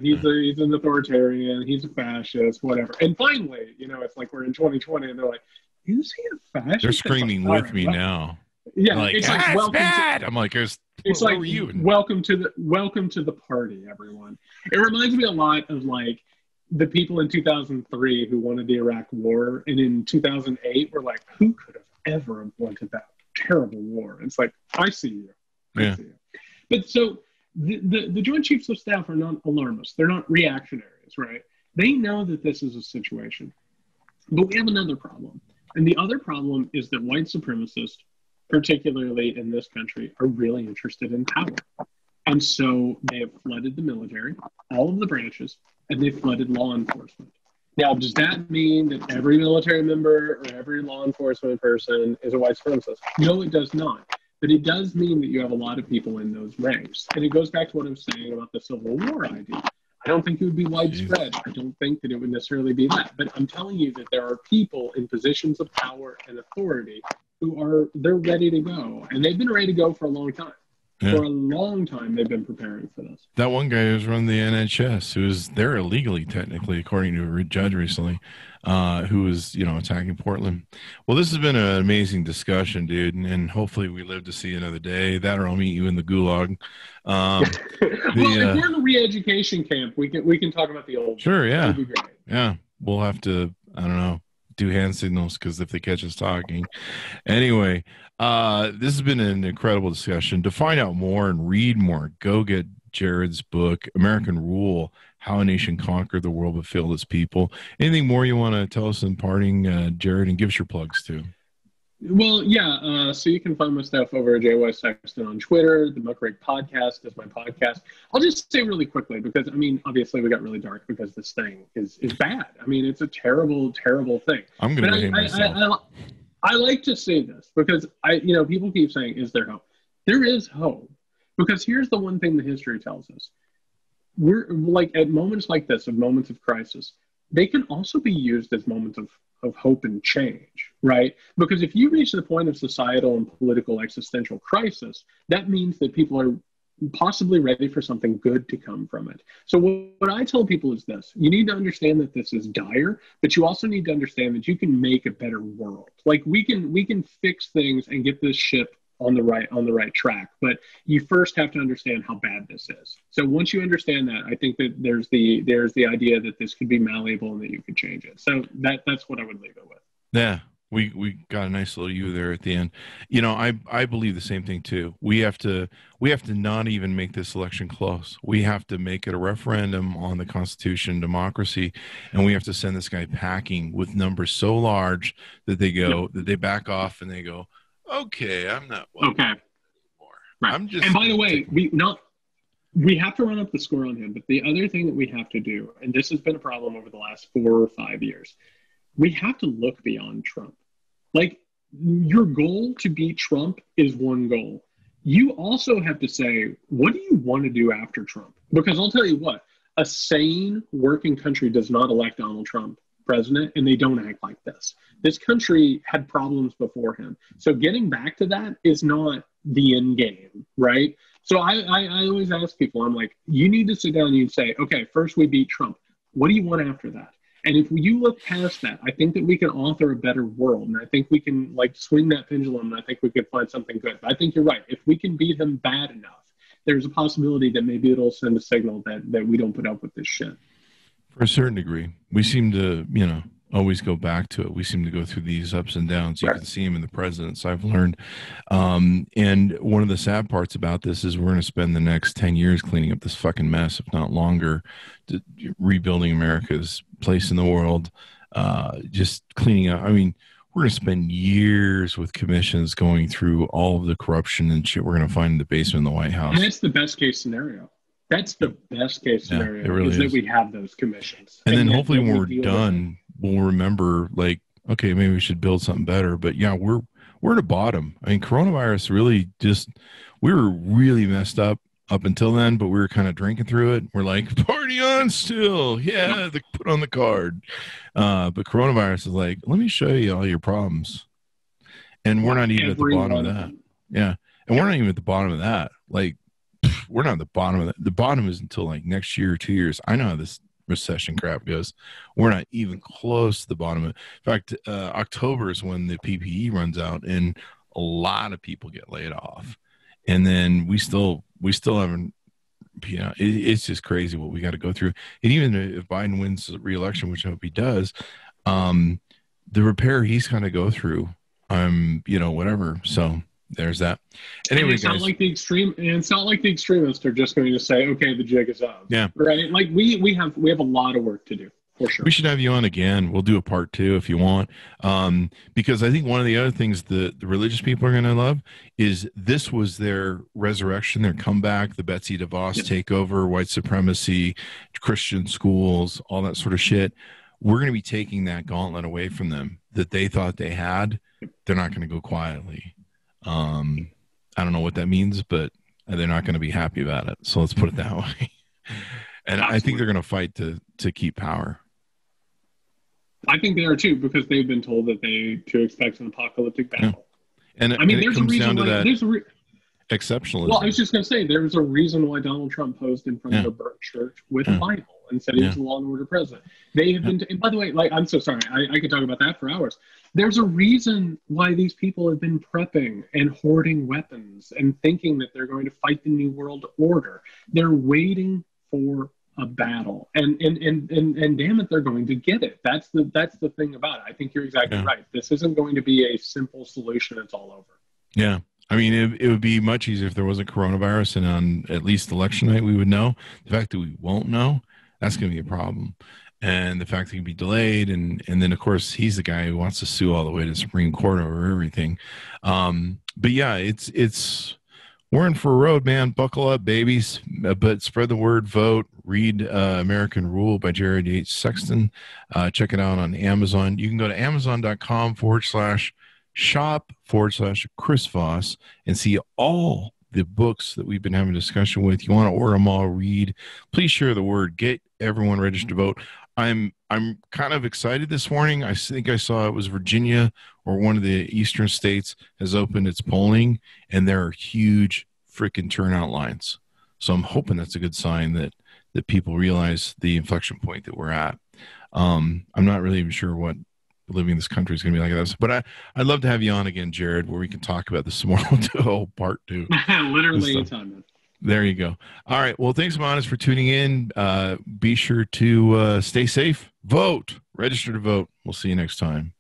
he's an authoritarian, he's a fascist, whatever. And finally, it's like we're in 2020 and they're like, is he a fascist? They're screaming with me now. Yeah, like, it's like welcome bad. I'm like, it's like were you? welcome to the party, everyone. It reminds me a lot of like the people in 2003 who wanted the Iraq War, and in 2008 were like, who could have ever wanted that terrible war? It's like, I see you. I see you. But so the Joint Chiefs of Staff are not alarmists. They're not reactionaries, right? They know that this is a situation. But we have another problem. And the other problem is that white supremacists, particularly in this country, are really interested in power. And so they have flooded the military, all of the branches, and they've flooded law enforcement. Now, does that mean that every military member or every law enforcement person is a white supremacist? No, it does not. But it does mean that you have a lot of people in those ranks. And it goes back to what I was saying about the Civil War idea. I don't think it would be widespread. I don't think that it would necessarily be that. But I'm telling you that there are people in positions of power and authority they're ready to go. And they've been ready to go for a long time. Yeah. For a long time, they've been preparing for this. That one guy who's run the NHS, who was there illegally, technically, according to a judge recently, who was, attacking Portland. Well, this has been an amazing discussion, dude, and hopefully we live to see another day. That, or I'll meet you in the gulag. If we're in a re-education camp, we can talk about the old. Sure, yeah. That'd be great. Yeah, we'll have to, I don't know, do hand signals, because if they catch us talking. Anyway, this has been an incredible discussion. To find out more and read more, go get Jared's book, American Rule, How a Nation Conquered the World but Failed Its People. Anything more you want to tell us in parting, Jared, and give us your plugs too? Well, yeah. So you can find my stuff over at Yates Sexton on Twitter. The Muckrake Podcast is my podcast. I'll just say really quickly, because obviously we got really dark because this thing is bad. It's a terrible, terrible thing. I'm going to hate myself. I like to say this because people keep saying, is there hope? There is hope, because here's the one thing the history tells us. we're like at moments like this, of moments of crisis, they can also be used as moments of hope and change, right? Because if you reach the point of societal and political existential crisis, that means that people are possibly ready for something good to come from it. So what I tell people is this: you need to understand that this is dire, but you also need to understand that you can make a better world. Like we can fix things and get this ship on the right track, but you first have to understand how bad this is. So once you understand that, I think that there's the idea that this could be malleable and that you could change it. So that's what I would leave it with. Yeah. We got a nice little you there at the end. I believe the same thing too. We have to not even make this election close. We have to make it a referendum on the Constitution, democracy, and we have to send this guy packing with numbers so large that they back off and they go, okay, I'm not okay anymore. Right. I'm just. And by the way, we have to run up the score on him. But the other thing that we have to do, and this has been a problem over the last 4 or 5 years, we have to look beyond Trump. Like, your goal to beat Trump is one goal. You also have to say, what do you want to do after Trump? Because I'll tell you what, a sane working country does not elect Donald Trump president, and they don't act like this. This country had problems before him. So getting back to that is not the end game, right? So I always ask people, I'm like, you need to sit down and you say, okay, first we beat Trump. What do you want after that? And if you look past that, I think that we can author a better world. And I think we can like swing that pendulum, and I think we could find something good. But I think you're right. If we can beat him bad enough, there's a possibility that maybe it'll send a signal that we don't put up with this shit. For a certain degree. We seem to, always go back to it. We seem to go through these ups and downs. You can see them in the presidents, I've learned. And one of the sad parts about this is we're going to spend the next 10 years cleaning up this fucking mess, if not longer, rebuilding America's place in the world, just cleaning up. I mean, we're going to spend years with commissions going through all of the corruption and shit we're going to find in the basement of the White House. And that's the best case scenario. That's the best case scenario, really is that we have those commissions. And then hopefully when we're done, we'll remember, like, okay, maybe we should build something better. But yeah, we're at the bottom. I mean, coronavirus really we were really messed up until then, but we were kind of drinking through it. We're like, party on still. Yeah, put on the card. But coronavirus is like, let me show you all your problems. And we're not even at the bottom of that. Yeah. And we're not even at the bottom of that. Like, we're not at the bottom of that. The bottom is until like next year or 2 years. I know how this recession crap goes. We're not even close to the bottom of it. In fact, October is when the PPE runs out and a lot of people get laid off. And then we still haven't, it's just crazy what we got to go through. And even if Biden wins the re-election, which I hope he does, the repair he's going to go through, whatever. So there's that. Anyway, it's not like the extremists are just going to say, okay, the jig is up. Yeah. Right. Like we have a lot of work to do. For sure. We should have you on again. We'll do a part 2 if you want. Because I think one of the other things the religious people are going to love is this was their resurrection, their comeback, the Betsy DeVos takeover, white supremacy, Christian schools, all that sort of shit. We're going to be taking that gauntlet away from them that they thought they had. They're not going to go quietly. I don't know what that means, but they're not going to be happy about it. So let's put it that way. And I think they're going to fight to keep power. I think they are too, because they've been told that to expect an apocalyptic battle. Yeah. And I mean, there's a reason why exceptionalism. Well, I was just going to say, there's a reason why Donald Trump posed in front of a burnt church with a Bible and said he was a law and order president. They have been, and by the way, like, I'm so sorry, I could talk about that for hours. There's a reason why these people have been prepping and hoarding weapons and thinking that they're going to fight the New World Order. They're waiting for a battle, and damn it, they're going to get it. That's the thing about it. I think you're exactly right. This isn't going to be a simple solution. It's all over. Yeah. I mean, it would be much easier if there wasn't coronavirus, and on at least election night we would know. The fact that we won't know, that's going to be a problem. And the fact that it can be delayed, and then, of course, he's the guy who wants to sue all the way to the Supreme Court over everything. But, yeah, it's we're in for a road, man. Buckle up, babies. But spread the word, vote, read American Rule by Jared Yates Sexton. Check it out on Amazon. You can go to amazon.com/shop/Chris Voss and see all the books that we've been having a discussion with. You want to order them all, read. Please share the word. Get everyone registered to vote. I'm kind of excited this morning. I think I saw it was Virginia or one of the eastern states has opened its polling, and there are huge freaking turnout lines. So I'm hoping that's a good sign that people realize the inflection point that we're at. I'm not really even sure what living in this country is going to be like. But I'd love to have you on again, Jared, where we can talk about this more. We'll do a whole part 2. Literally anytime. There you go. All right. Well, thanks, Monas, for tuning in. Be sure to stay safe, vote, register to vote. We'll see you next time.